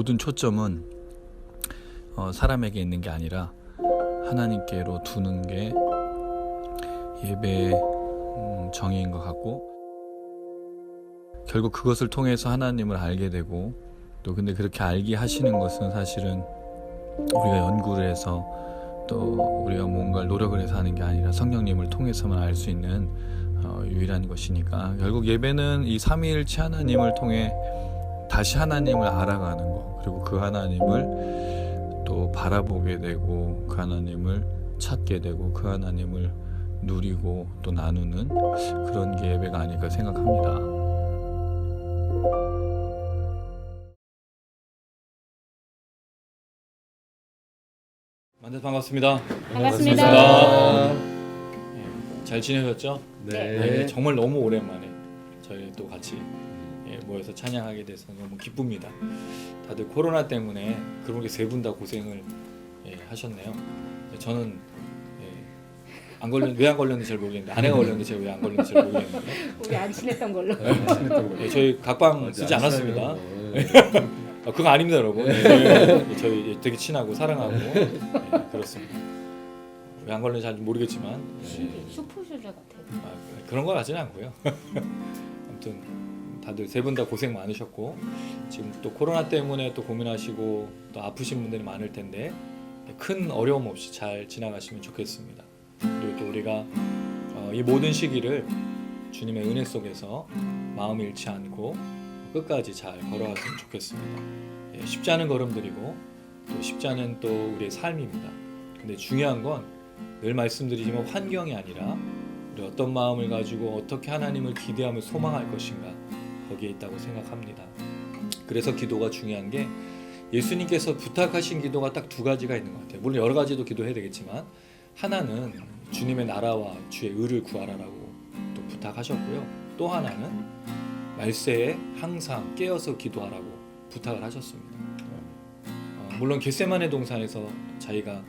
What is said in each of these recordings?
모든 초점은 사람에게 있는 게 아니라 하나님께로 두는 게 예배의 정의인 것 같고, 결국 그것을 통해서 하나님을 알게 되고, 또 근데 그렇게 알게 하시는 것은 사실은 우리가 연구를 해서 또 우리가 뭔가를 노력을 해서 하는 게 아니라 성령님을 통해서만 알 수 있는 유일한 것이니까, 결국 예배는 이 삼위일체 하나님을 통해 다시 하나님을 알아가는 거, 그리고 그 하나님을 또 바라보게 되고, 그 하나님을 찾게 되고, 그 하나님을 누리고 또 나누는 그런 게 예배가 아닐까 생각합니다. 만나서 반갑습니다. 반갑습니다. 잘 지내셨죠? 네. 정말 너무 오랜만에 저희 또 같이 모여서 찬양하게 돼서 너무 기쁩니다. 다들 코로나 때문에 그런 게 세 분 다 고생을 하셨네요. 저는 왜 안 걸렸는지 잘 모르겠는데, 아내가 걸렸는데 제가 왜 안 걸렸는지 잘 모르겠는데 우리 안 친했던 걸로. 저희 각방 쓰지 않았습니다. 그거 아닙니다, 여러분. 저희 되게 친하고 사랑하고 그렇습니다. 왜 안 걸렸는지 잘 모르겠지만 슈퍼쇼자 같아요. 그런 거 하지는 않고요. 아무튼 다들 세 분 다 고생 많으셨고, 지금 또 코로나 때문에 또 고민하시고 또 아프신 분들이 많을 텐데 큰 어려움 없이 잘 지나가시면 좋겠습니다. 그리고 또 우리가 이 모든 시기를 주님의 은혜 속에서 마음 잃지 않고 끝까지 잘 걸어갔으면 좋겠습니다. 쉽지 않은 걸음들이고 또 쉽지 않은 또 우리의 삶입니다. 근데 중요한 건 늘 말씀드리지만 환경이 아니라 우리 어떤 마음을 가지고 어떻게 하나님을 기대하며 소망할 것인가, 거기에 있다고 생각합니다. 그래서 기도가 중요한 게, 예수님께서 부탁하신 기도가 딱 두 가지가 있는 것 같아요. 물론 여러 가지도 기도해야 되겠지만, 하나는 주님의 나라와 주의 의를 구하라라고 또 부탁하셨고요. 또 하나는 말세에 항상 깨어서 기도하라고 부탁을 하셨습니다. 물론 겟세마네 동산에서 자기가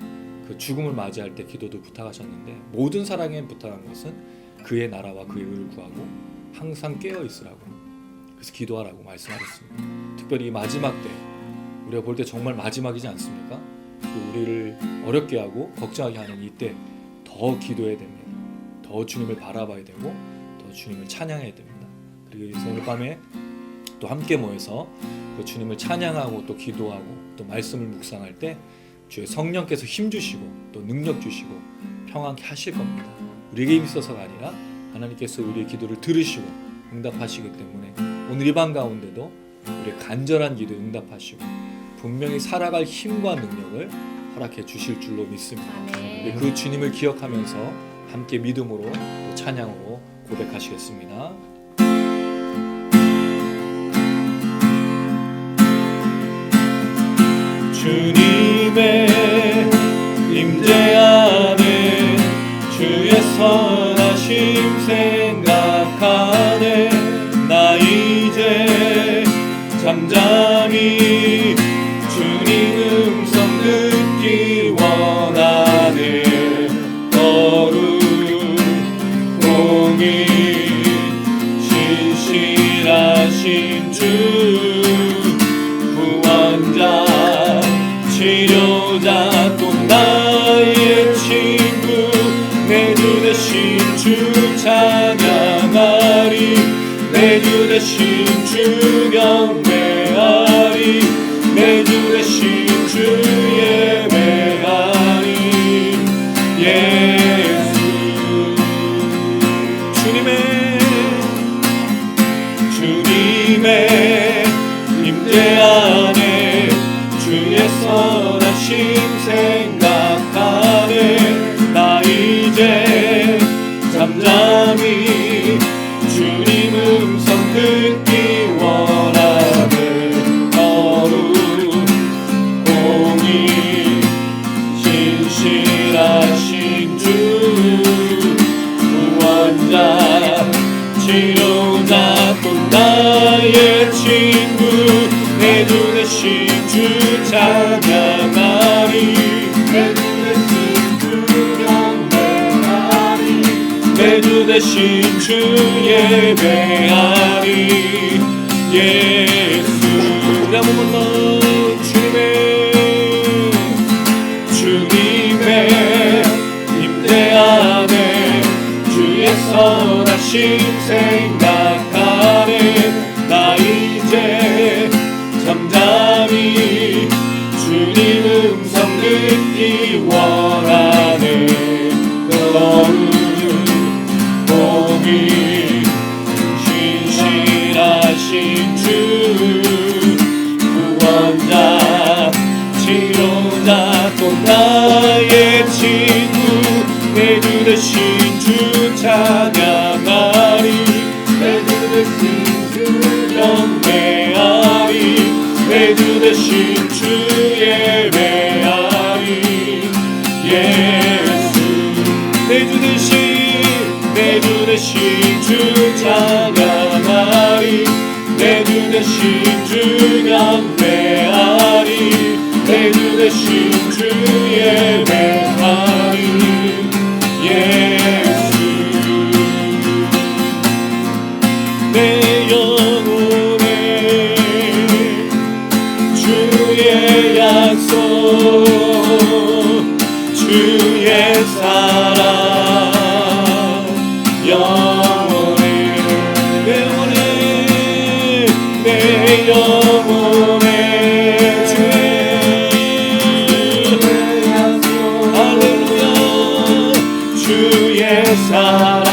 그 죽음을 맞이할 때 기도도 부탁하셨는데, 모든 사랑에 부탁한 것은 그의 나라와 그의 의를 구하고 항상 깨어 있으라고, 그래서 기도하라고 말씀하셨습니다. 특별히 이 마지막 때, 우리가 볼 때 정말 마지막이지 않습니까? 또 우리를 어렵게 하고 걱정하게 하는 이때 더 기도해야 됩니다. 더 주님을 바라봐야 되고 더 주님을 찬양해야 됩니다. 그래서 오늘 밤에 또 함께 모여서 그 주님을 찬양하고 또 기도하고 또 말씀을 묵상할 때 주의 성령께서 힘 주시고 또 능력 주시고 평안케 하실 겁니다. 우리에게 힘있어서가 아니라 하나님께서 우리의 기도를 들으시고 응답하시기 때문에 오늘 이 밤 가운데도 우리의 간절한 기도에 응답하시고 분명히 살아갈 힘과 능력을 허락해 주실 줄로 믿습니다. 우리 그 주님을 기억하면서 함께 믿음으로 또 찬양으로 고백하시겠습니다. 주님의 임재 안에 주의 선하심 생각하네. 나 이제 잠잠히 주님 음성 듣기 원하네. 거룩 공의 신실하신 주 구원자 치료자 또 나의 친구, 내 주 대신 주 찬양하리. 내 주 대신 주 경배하리. 내 주 대신 주 예배하리. 예수 주님의 임재 안에 주의 선하심 생각하네. 나 이제 잠잠히 주님 음성 듣기 원하네. 거룩 공의 신실하신 주 구원자 치료자 또 나의 친구, 내 주 대신 주 찬양하리. 내 주 대신 주 경배하리. 내 주 대신 주 예배하리. 예수. 우리 한 번만 더. 선하심 생각하네. 나 이제 잠잠히 주님 음성 듣기 원하네. 너는 복이 신실하신 주 구원자 치료자 또 나의 친구 내 주 되신 주 찬양하리. 내 주 되신 주 경배하리. 내 주 되신 주 예배하리. 예수 내 주 되신 주 찬양하리. 내 주 되신 주 경배하리. 내 주 되신 주 예배하리. 예수 내 영혼에 주의 약속 주의 사랑 영원해. 내 영혼에 주의 할렐루야 주의 사랑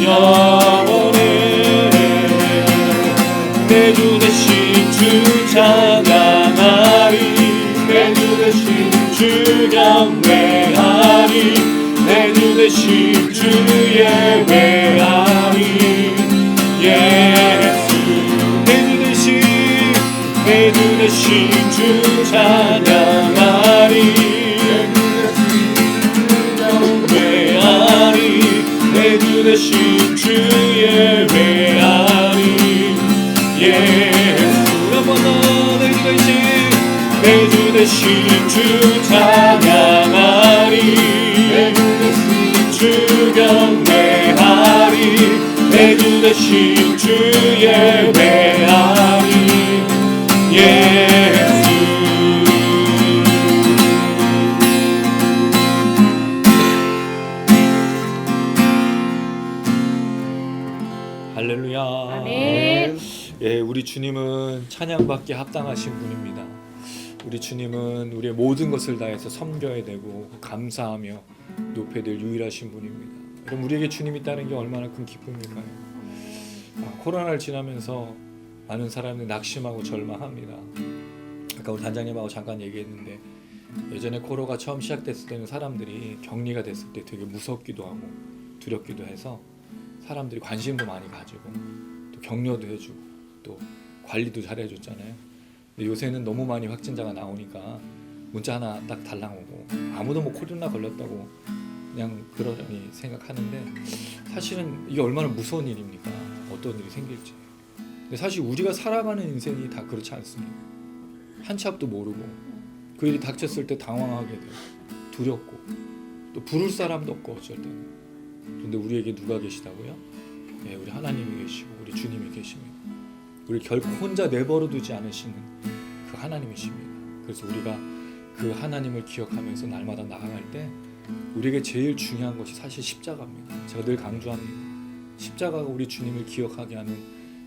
영원해. 내 주 되신 주 찬양하리. 내 주 되신 주 경배하리. 내 주 되신 주 예배하리. 예수 내 주 되신 주 찬양하리. 경배하리. 내 주 되신 주 예배하리. 예수 한번더 내 주 되신 주 찬양하리. 내 주 되신 주 경배하리. 내 주 되신 주 예배하리. 예수 할렐루야. 아멘. 예, 우리 주님은 찬양받기에 합당하신 분입니다. 우리 주님은 우리의 모든 것을 다해서 섬겨야 되고 감사하며 높여야 될 유일하신 분입니다. 그럼 우리에게 주님이 있다는 게 얼마나 큰 기쁨일까요? 코로나를 지나면서 많은 사람들이 낙심하고 절망합니다. 아까 우리 단장님하고 잠깐 얘기했는데 예전에 코로나가 처음 시작됐을 때는 사람들이 격리가 됐을 때 되게 무섭기도 하고 두렵기도 해서 사람들이 관심도 많이 가지고 또 격려도 해주고 또 관리도 잘해줬잖아요. 근데 요새는 너무 많이 확진자가 나오니까 문자 하나 딱 달랑 오고 아무도 뭐 코로나 걸렸다고 그냥 그러려니 생각하는데 사실은 이게 얼마나 무서운 일입니까? 어떤 일이 생길지. 근데 사실 우리가 살아가는 인생이 다 그렇지 않습니까? 한 치 앞도 모르고 그 일이 닥쳤을 때 당황하게 되고 두렵고 또 부를 사람도 없고 어쩔 때는. 그런데 우리에게 누가 계시다고요? 네, 우리 하나님이 계시고 우리 주님이 계십니다. 우리를 결코 혼자 내버려 두지 않으시는 그 하나님이십니다. 그래서 우리가 그 하나님을 기억하면서 날마다 나아갈 때 우리에게 제일 중요한 것이 사실 십자가입니다. 제가 늘 강조합니다. 십자가가 우리 주님을 기억하게 하는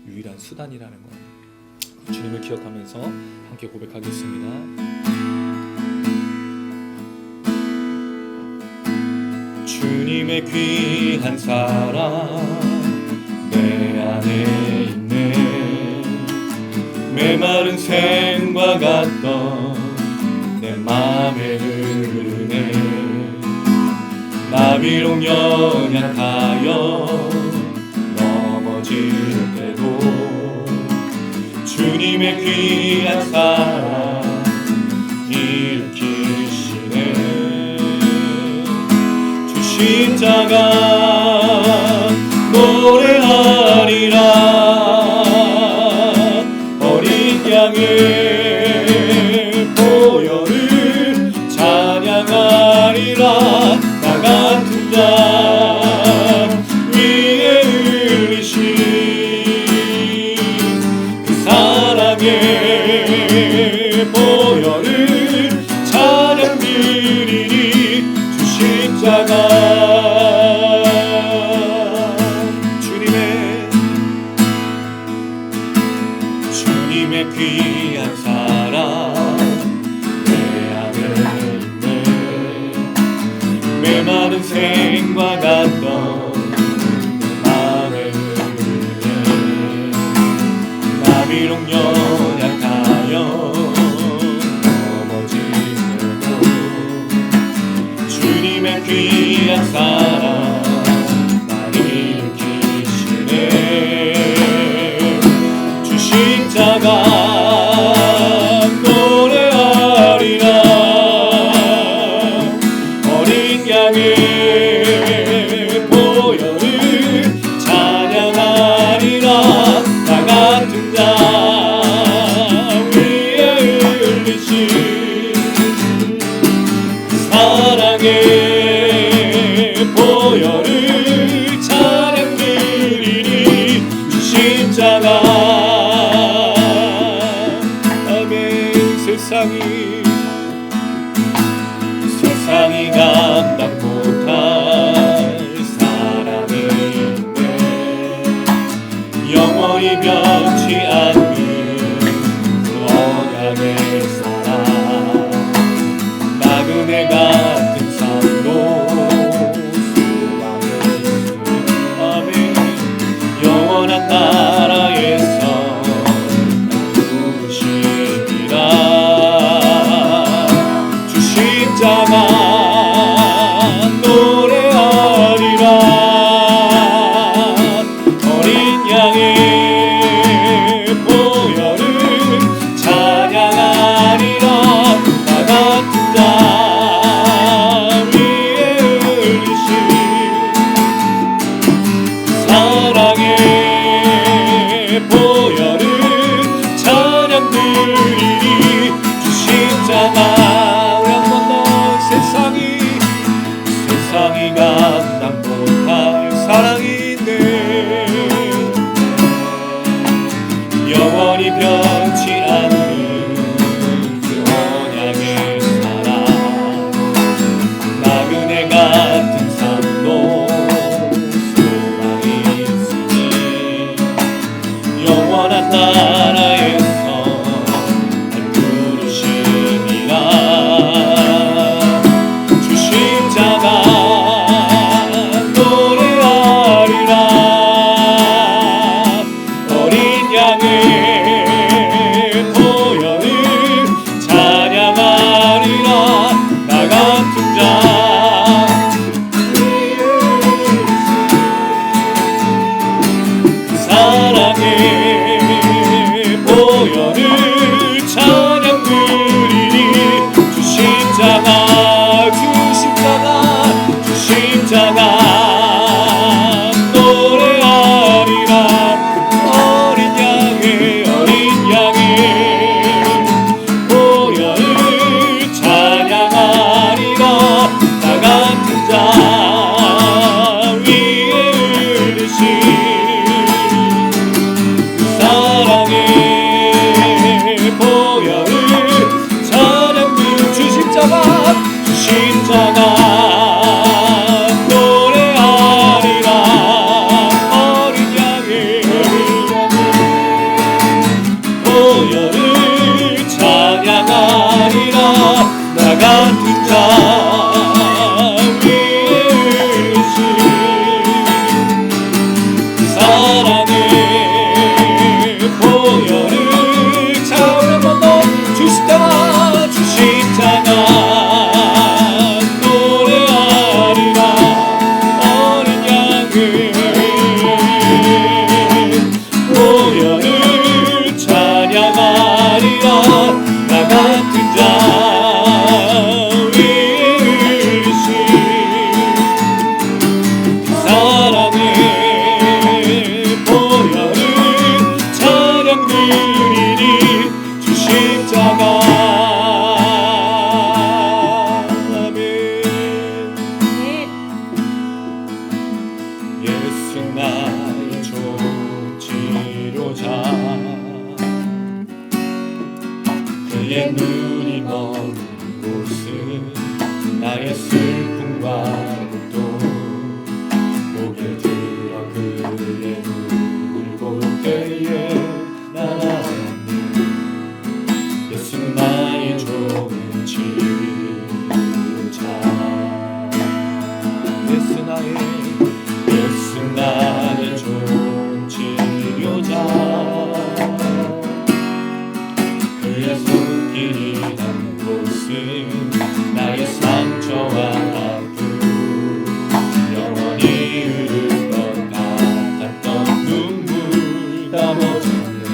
유일한 수단이라는 것. 그 주님을 기억하면서 함께 고백하겠습니다. 주님의 귀한 사랑 내 안에 있네. 메마른 샘과 같던 내 맘에 흐르네. 나 비록 연약하여 넘어질 때도 주님의 귀한 사랑 일으키시네. 주 십자가 노래하리라. 어린 양의 보혈을 찬양하리라. 나 같은 자 위에 흘리신 그 사랑의 보혈을 찬양 드리리. 주 십자가 평생과 같던 마음을 나 비록 연약하여 넘어지고 주님의 귀한 사랑 날 일으키시네. 주 십자가 노래하리라. 어린 양의 보혈을 찬양하리라. 나 같은 자 위에 흘리신 사랑의 보혈을 찬양 드리리. 주 십자가 아멘. 세상이 감당 못할 사랑인데 영원히 변치 않는 그 언약의 사랑. 나그네 같은 삶도 소망을 아멘. 영원한 나라에서 부르시리라. 주 십자가 노래하리라. 어린 양의 보혈을 찬양하리라. 나 같은 자 위에 흘리신 사랑의 보혈을 찬양 드리리. 주 십자가 우리 한 번 더 세상이 감당 못할 사랑인데 영원히 변치 않는 그 언약의 사랑. 나그네 같은 삶도 소망이 있으니 영원한 나라에서 날 부르시리라. 주 십자가 노래하리라. 어린 양의 보혈을 찬양하리라. 나 같은 자 사랑의 보혈을 찬양 드리리. 주 십자가 노래하리라. 어린 양의 보혈을 찬양하리라. 나 같은 자 위에 흘리신 사랑의 보혈을 찬양 주 십자가 노래하리라. 어린 양의 보혈을 찬양하리라. 나 같은 자 위에 흘리신 사랑의 보혈을 찬양하리라. 주 십자가 노래하리라. 어린 양의 보혈을 찬양하리라. 나 같은 자 위에 흘리신 사랑의 보혈을 찬양 드리리. 주 십자가 아멘. 예수 나의 좋은 치료자. 그의 눈이 머문 곳은 나의 슬픔과 고통. 고개 들어 그의 눈을 볼 때에 나는 예수 나의 좋은 치료자. 나의 상처와 아픔 영원히 흐를 것 같았던 눈물 다 멎었네.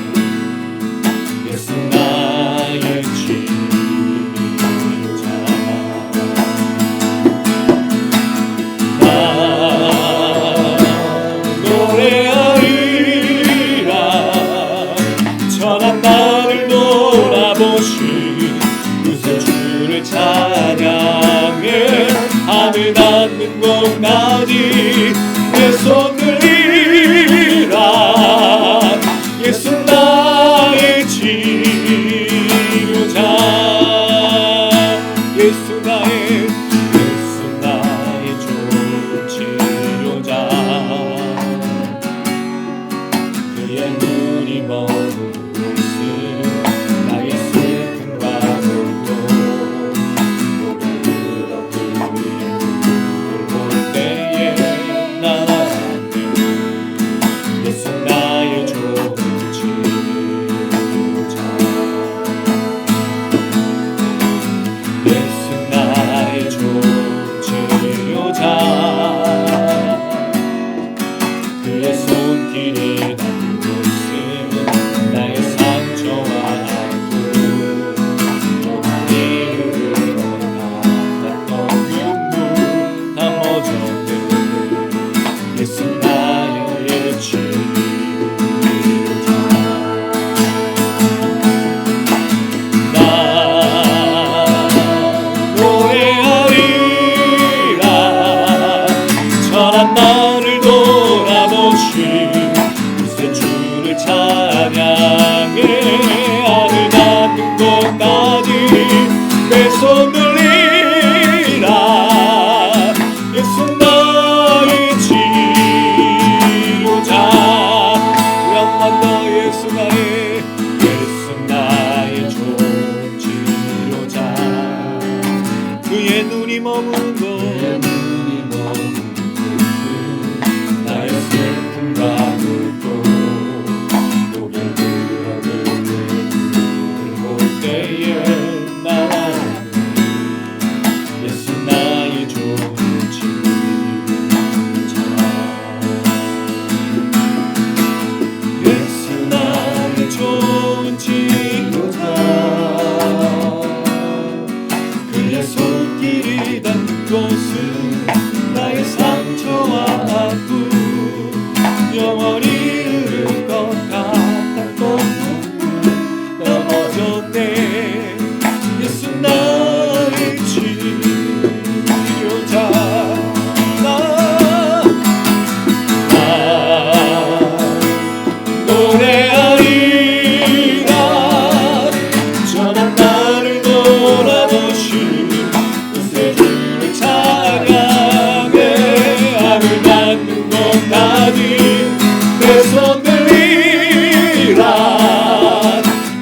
예수 나의 치료자. 나 노래하리라 전한 나를 돌아보시 구세주를 찬양해 하늘 닿는 곳까지 내 손 들리라. 예수 나의 치료자. 예수 나의 좋은 치료자. 그의 눈이 머문 곳은 나의 슬픔과 고통 노래들어 그의 눈을 볼 때에 나는 예수 나의 좋은 치료자. 예수 나의 좋은 치료자. 그의 손길이 닿는 곳은 나의 상처와 아픔 영원히 흐를 것 같았던 눈물 다 멎었네. 예수 나의 치료자. 나 노래하리라 전한 나를 돌아보시 구세주를 찬양해 하늘 닿는 곳까지 내 손 들리라. 예수 나의 치료자. 우리 한번 더 예수 나의 좋은 치료자. 그의 눈이 머문 곳 나의 슬픔과 고통 고개 들어 그의 눈을 볼 때에 나는 예수 나의 좋은 치료자. 예수 나의 좋은 치료자. 그의 손길이 닿는 곳은 나의 상처와 아픔 영원히 흐를 것 같았던 눈물 다 멎었네. 예수 나의 치료자. 나 노래하리라 전한 나를 돌아보시 구세주를 찬양해 하늘 닿는 곳까지 내 손 들리라.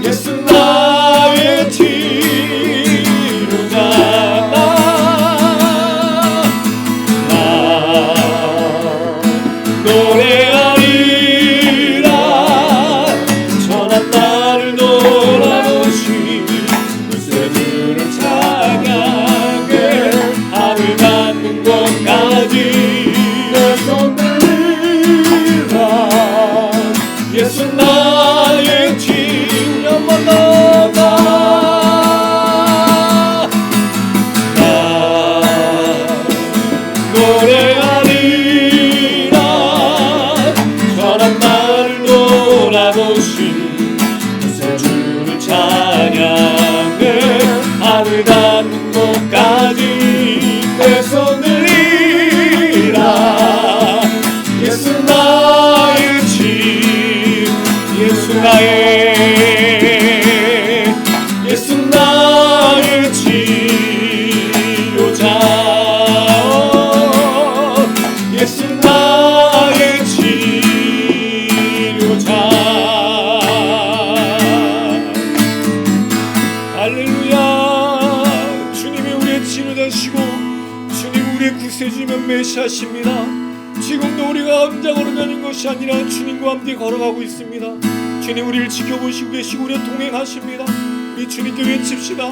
예수 나의 치료자. 나 노래하리라 전한 나를 돌아보시 구세주를 찬양해 하늘 닿는 곳까지 내 손 들리라. 예수 나의 치료만 너가 나 노래하리라 전한 나를 돌아보시 구세주를 찬양해 하늘 닿는 곳까지 내 손 들리라. 예수 나의 예수 나의 치료자. 예수 나의 치료자. 할렐루야. 주님이 우리의 치료자시고 주님 우리의 구세주면 메시아십니다. 지금도 우리가 함장으로 다닌 것이 아니라 주님과 함께 걸어가고 있습니다. 주님 우리를 지켜보시고 계시고 우리와 동행하십니다. 우리 주님께 외칩시다.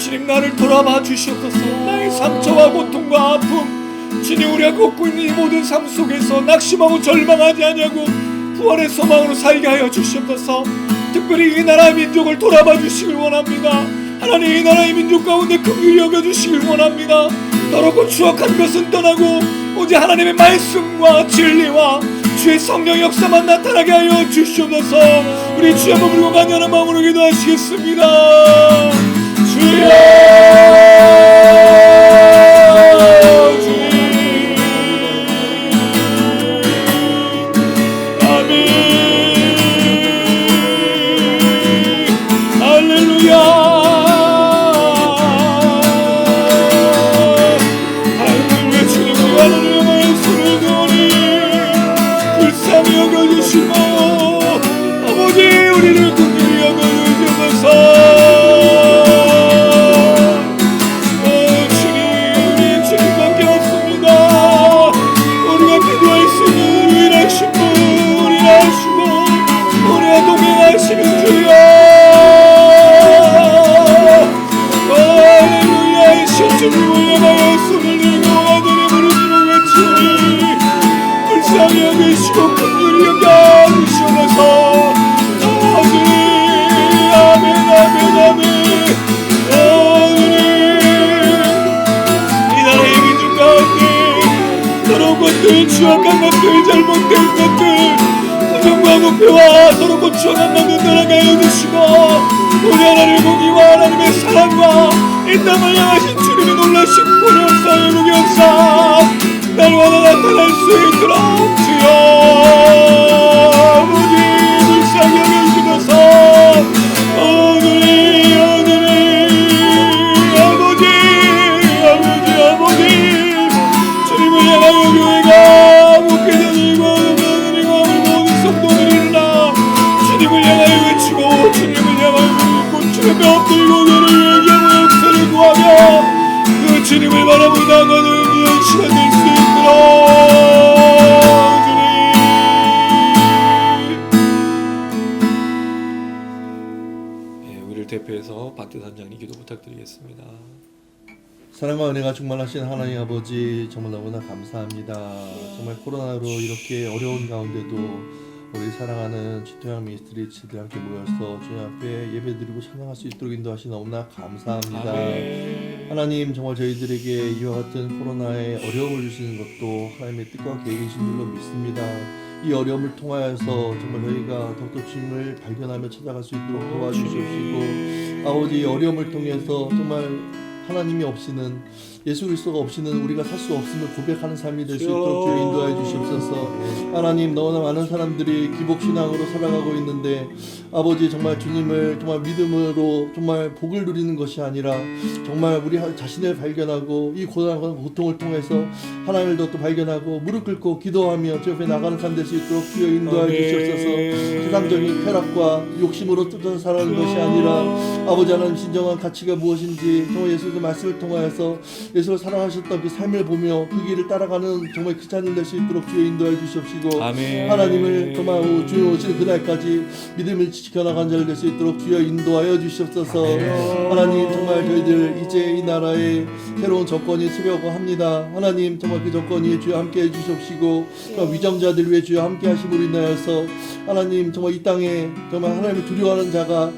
주님 나를 돌아봐 주시옵소서. 나의 상처와 고통과 아픔 주님 우리가 겪고 있는 이 모든 삶 속에서 낙심하고 절망하지 아니하고 구원의 소망으로 살게 하여 주시옵소서. 특별히 이 나라의 민족을 돌아봐 주시길 원합니다. 하나님 이 나라의 민족 가운데 긍휼히 여겨주시길 원합니다. 더럽고 추악한 것은 떠나고 오직 하나님의 말씀과 진리와 주의 성령 역사만 나타나게 하여 주시옵소서. 우리 주여 한번 부르고 간절한 마음으로 기도하시겠습니다. 주여 주님 아멘 할렐루야 할렐루야 주님 하나님의 말씀을 들으니 불쌍히 여겨주시고 아버지 우리를 긍휼히 여겨주셔서 주님을 향하여 손을 들고 아들의 부르짖어 외치니 불쌍히 여기시고 긍휼히 여겨주시옵소서. 아버지 아멘 아멘 아멘. 이 나라의 민족 가운데 더러운 것들 추악한 것들 잘못된 것들 부정과 부패와 더럽고 추악한 것들 떠나게 하여 주시고 우리 하나님의 공의와 하나님의 사랑과 이 땅을 향하신 주님의 놀라신 구원의 역사 회복의 역사 날마다 나타날 수 있도록 주여 아버지 불쌍히 여겨주셔서 아버지 주님을 향하여 교회가 목회자들과 목사들과 모든 성도들이 일어나 주님을 향하여 외치고 주님을 향하여 묻고 주님의 엎드리고 너를 얘기하고 역사를 구하며 그 주님을 바라보고 나가는 이런 시간 될 수 있도록 주님. 예, 우리를 대표해서 박대 단장님 기도 부탁드리겠습니다. 사랑과 은혜가 충만하신 하나님 아버지 정말 너무나 감사합니다. 정말 코로나로 이렇게 어려운 가운데도 우리 사랑하는 지토양 미니스트리치들 함께 모여서 주님 앞에 예배드리고 찬양할 수 있도록 인도하시 너무나 감사합니다. 아멘. 하나님 정말 저희들에게 이와 같은 코로나에 어려움을 주시는 것도 하나님의 뜻과 계획이신 줄로 믿습니다. 이 어려움을 통하여서 정말 저희가 더욱더 주님을 발견하며 찾아갈 수 있도록 도와주시옵시고 아버지 어려움을 통해서 정말 하나님이 없이는 예수 그리스도가 없이는 우리가 살 수 없음을 고백하는 삶이 될 수 있도록 주여 인도하여 주시옵소서. 하나님 너무나 많은 사람들이 기복신앙으로 살아가고 있는데 아버지 정말 주님을 정말 믿음으로 정말 복을 누리는 것이 아니라 정말 우리 자신을 발견하고 이 고난과 고통을 통해서 하나님을 더 발견하고 무릎 꿇고 기도하며 주 옆에 나가는 삶 될 수 있도록 주여 인도하여 주시옵소서. 세상적인 쾌락과 욕심으로 뜯어서 살아가는 것이 아니라 아버지 하나님 진정한 가치가 무엇인지 정말 예수의 말씀을 통하여서 예수를 사랑하셨던 그 삶을 보며 그 길을 따라가는 정말 그 찬을 낼 수 있도록 주여 인도해 주시옵시고 아멘. 하나님을 정말 주여 오시는 그날까지 믿음을 지켜나간 자를 될 수 있도록 주여 인도하여 주시옵소서. 하나님 정말 저희들 이제 이 나라에 새로운 정권이 서려고 합니다. 하나님 정말 그 정권이 주여 함께해 주시옵시고 위정자들 위해 주여 함께 하심으로 인하여서 하나님 정말 이 땅에 정말 하나님을 두려워하는 자가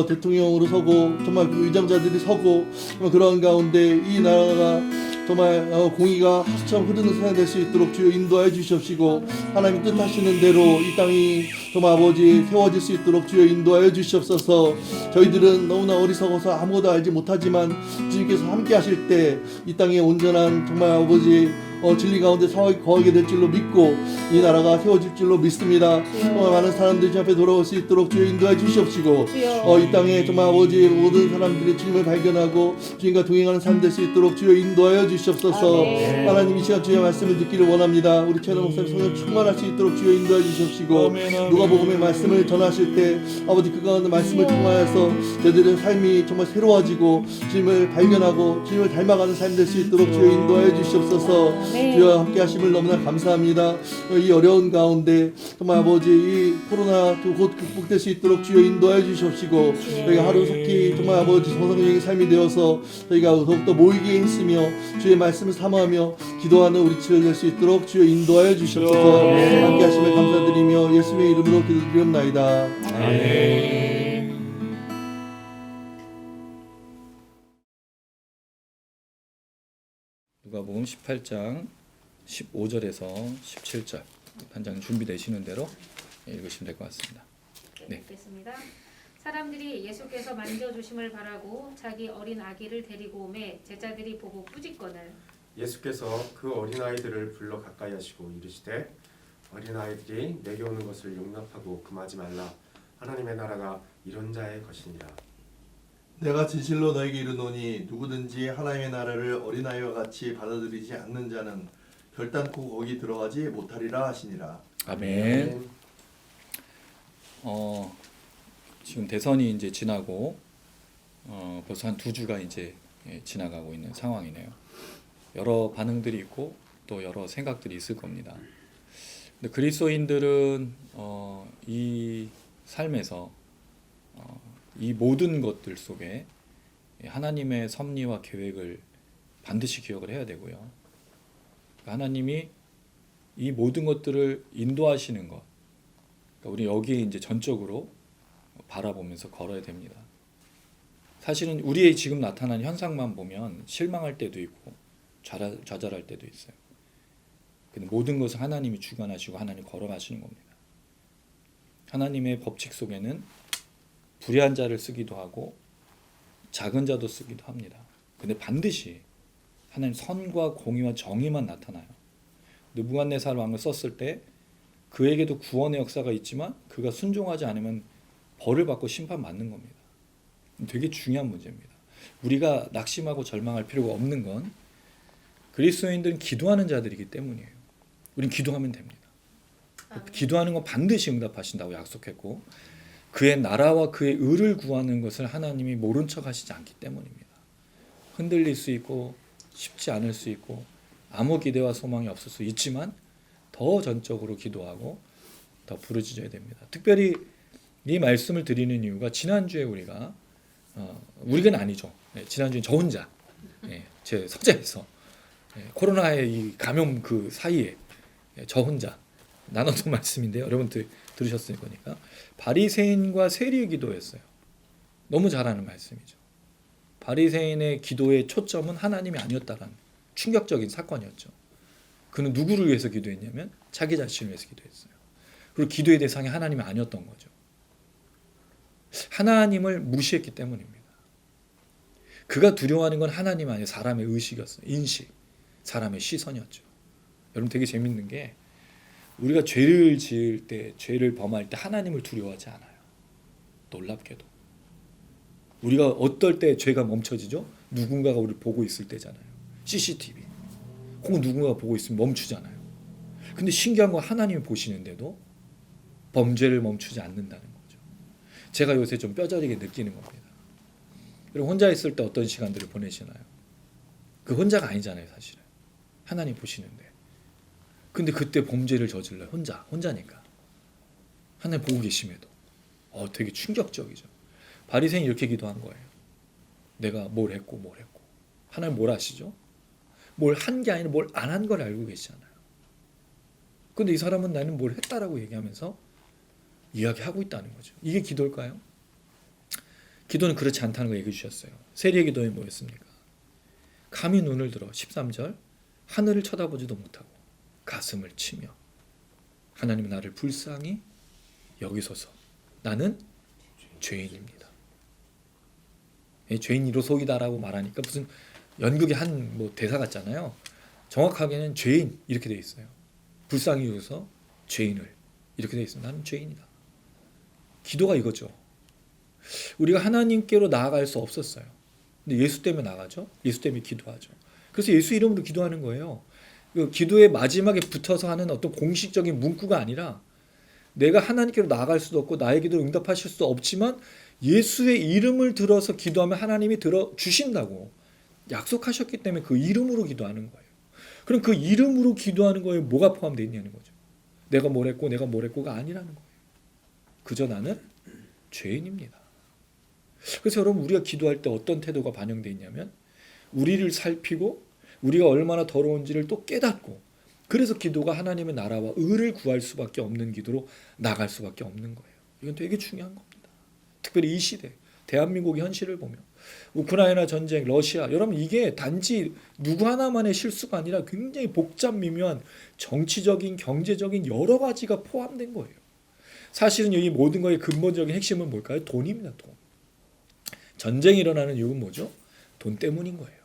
대통령으로 서고 정말 그 위정자들이 서고 그런 가운데 이 나라가 정말 공의가 하수처럼 흐르는 세상 될 수 있도록 주여 인도해 주시옵시고 하나님 뜻하시는 대로 이 땅이 정말 아버지 세워질 수 있도록 주여 인도하여 주시옵소서. 저희들은 너무나 어리석어서 아무것도 알지 못하지만 주님께서 함께 하실 때 이 땅에 온전한 정말 아버지 진리 가운데 거하게 될 줄로 믿고 이 나라가 세워질 줄로 믿습니다. 정말 많은 사람들이 주님 앞에 돌아올 수 있도록 주여 인도해 주시옵시고 이 땅에 정말 아버지 모든 사람들이 주님을 발견하고 주님과 동행하는 삶 될 수 있도록 주여 인도하여 주시옵소서. 아멘. 하나님 이 시간 주의 말씀을 듣기를 원합니다. 우리 최는 목사님 성령 충만할 수 있도록 주여 인도해 주시옵시고 누가복음의 말씀을 전하실 때 아버지 그 가운데 말씀을 통하여서 저희들의 삶이 정말 새로워지고 주님을 발견하고 주님을 닮아가는 삶 될 수 있도록 주여 인도하여 주시옵소서. 아멘. 주여 함께 하심을 너무나 감사합니다. 이 어려운 가운데 정말 아버지 이 코로나 곧 극복될 수 있도록 주여 인도하여 주시옵시고 저희가 하루속히 정말 아버지 정상적인 삶이 되어서 저희가 더욱더 모이게 했으며 주의 말씀을 사모하며 기도하는 우리 친구들 될 수 있도록 주여 인도하여 주시옵소서. 함께 하심을 감사드리며 예수님의 이름으로 기도드리옵나이다. 아멘. 누가복음 18장 15절에서 17절 한 장 준비되시는 대로 읽으시면 될 것 같습니다. 네. 읽겠습니다. 사람들이 예수께서 만져주심을 바라고 자기 어린 아기를 데리고 오매 제자들이 보고 꾸짖거늘 예수께서 그 어린아이들을 불러 가까이 하시고 이르시되 어린아이들이 내게 오는 것을 용납하고 금하지 말라. 하나님의 나라가 이런 자의 것이니라. 내가 진실로 너에게 이르노니 누구든지 하나님의 나라를 어린아이와 같이 받아들이지 않는 자는 결단코 거기 들어가지 못하리라 하시니라. 아멘. 지금 대선이 이제 지나고 벌써 한 2주가 이제 지나가고 있는 상황이네요. 여러 반응들이 있고 또 여러 생각들이 있을 겁니다. 근데 그리스도인들은 이 삶에서 이 모든 것들 속에 하나님의 섭리와 계획을 반드시 기억을 해야 되고요. 하나님이 이 모든 것들을 인도하시는 것, 그러니까 우리 여기에 이제 전적으로 바라보면서 걸어야 됩니다. 사실은 우리의 지금 나타난 현상만 보면 실망할 때도 있고 좌절할 때도 있어요. 근데 모든 것을 하나님이 주관하시고 하나님 걸어가시는 겁니다. 하나님의 법칙 속에는 불의한 자를 쓰기도 하고 작은 자도 쓰기도 합니다. 근데 반드시 하나님 선과 공의와 정의만 나타나요. 느부갓네살 왕을 썼을 때 그에게도 구원의 역사가 있지만 그가 순종하지 않으면 벌을 받고 심판받는 겁니다. 되게 중요한 문제입니다. 우리가 낙심하고 절망할 필요가 없는 건 그리스도인들은 기도하는 자들이기 때문이에요. 우린 기도하면 됩니다. 기도하는 건 반드시 응답하신다고 약속했고 그의 나라와 그의 의를 구하는 것을 하나님이 모른 척 하시지 않기 때문입니다. 흔들릴 수 있고 쉽지 않을 수 있고 아무 기대와 소망이 없을 수 있지만 더 전적으로 기도하고 더 부르짖어야 됩니다. 특별히 이 말씀을 드리는 이유가 지난주에 우리가 아니죠. 지난주에 저 혼자 제 서재에서 코로나의 이 감염 그 사이에 저 혼자 나눴던 말씀인데요. 여러분들 들으셨을 거니까 바리새인과 세리의 기도였어요. 너무 잘 아는 말씀이죠. 바리새인의 기도의 초점은 하나님이 아니었다라는 충격적인 사건이었죠. 그는 누구를 위해서 기도했냐면 자기 자신을 위해서 기도했어요. 그리고 기도의 대상이 하나님이 아니었던 거죠. 하나님을 무시했기 때문입니다. 그가 두려워하는 건 하나님 아니에요. 사람의 의식이었어요. 인식, 사람의 시선이었죠. 여러분 되게 재밌는 게 우리가 죄를 지을 때, 죄를 범할 때 하나님을 두려워하지 않아요. 놀랍게도. 우리가 어떨 때 죄가 멈춰지죠? 누군가가 우리를 보고 있을 때잖아요. CCTV. 혹은 누군가가 보고 있으면 멈추잖아요. 근데 신기한 건 하나님이 보시는데도 범죄를 멈추지 않는다는 거죠. 제가 요새 좀 뼈저리게 느끼는 겁니다. 여러분 혼자 있을 때 어떤 시간들을 보내시나요? 그 혼자가 아니잖아요, 사실은. 하나님 보시는데. 근데 그때 범죄를 저질러요. 혼자니까. 하나님 보고 계심에도. 되게 충격적이죠. 바리새인이 이렇게 기도한 거예요. 내가 뭘 했고. 하나님 뭘 아시죠? 뭘 한 게 아니라 뭘 안 한 걸 알고 계시잖아요. 근데 이 사람은 나는 뭘 했다라고 얘기하면서 이야기하고 있다는 거죠. 이게 기도일까요? 기도는 그렇지 않다는 거 얘기해 주셨어요. 세리의 기도에 뭐였습니까? 감히 눈을 들어 13절 하늘을 쳐다보지도 못하고 가슴을 치며 하나님 나를 불쌍히 여기소서. 나는 죄인입니다. 죄인 이로소이다라고 말하니까 무슨 연극의 한 대사 같잖아요. 정확하게는 죄인 이렇게 돼 있어요. 불쌍히 여기서 죄인을 이렇게 돼 있습니다. 나는 죄인이다. 기도가 이거죠. 우리가 하나님께로 나아갈 수 없었어요. 근데 예수 때문에 나가죠. 예수 때문에 기도하죠. 그래서 예수 이름으로 기도하는 거예요. 그 기도의 마지막에 붙어서 하는 어떤 공식적인 문구가 아니라 내가 하나님께로 나아갈 수도 없고 나의 기도를 응답하실 수도 없지만 예수의 이름을 들어서 기도하면 하나님이 들어주신다고 약속하셨기 때문에 그 이름으로 기도하는 거예요. 그럼 그 이름으로 기도하는 거에 뭐가 포함되어 있냐는 거죠. 내가 뭘 했고 내가 뭘 했고가 아니라는 거예요. 그저 나는 죄인입니다. 그래서 여러분 우리가 기도할 때 어떤 태도가 반영되어 있냐면 우리를 살피고 우리가 얼마나 더러운지를 또 깨닫고 그래서 기도가 하나님의 나라와 의를 구할 수밖에 없는 기도로 나갈 수밖에 없는 거예요. 이건 되게 중요한 겁니다. 특별히 이 시대 대한민국의 현실을 보면 우크라이나 전쟁, 러시아 여러분 이게 단지 누구 하나만의 실수가 아니라 굉장히 복잡 미묘한 정치적인 경제적인 여러 가지가 포함된 거예요. 사실은 이 모든 거의 근본적인 핵심은 뭘까요? 돈입니다. 돈. 전쟁이 일어나는 이유는 뭐죠? 돈 때문인 거예요.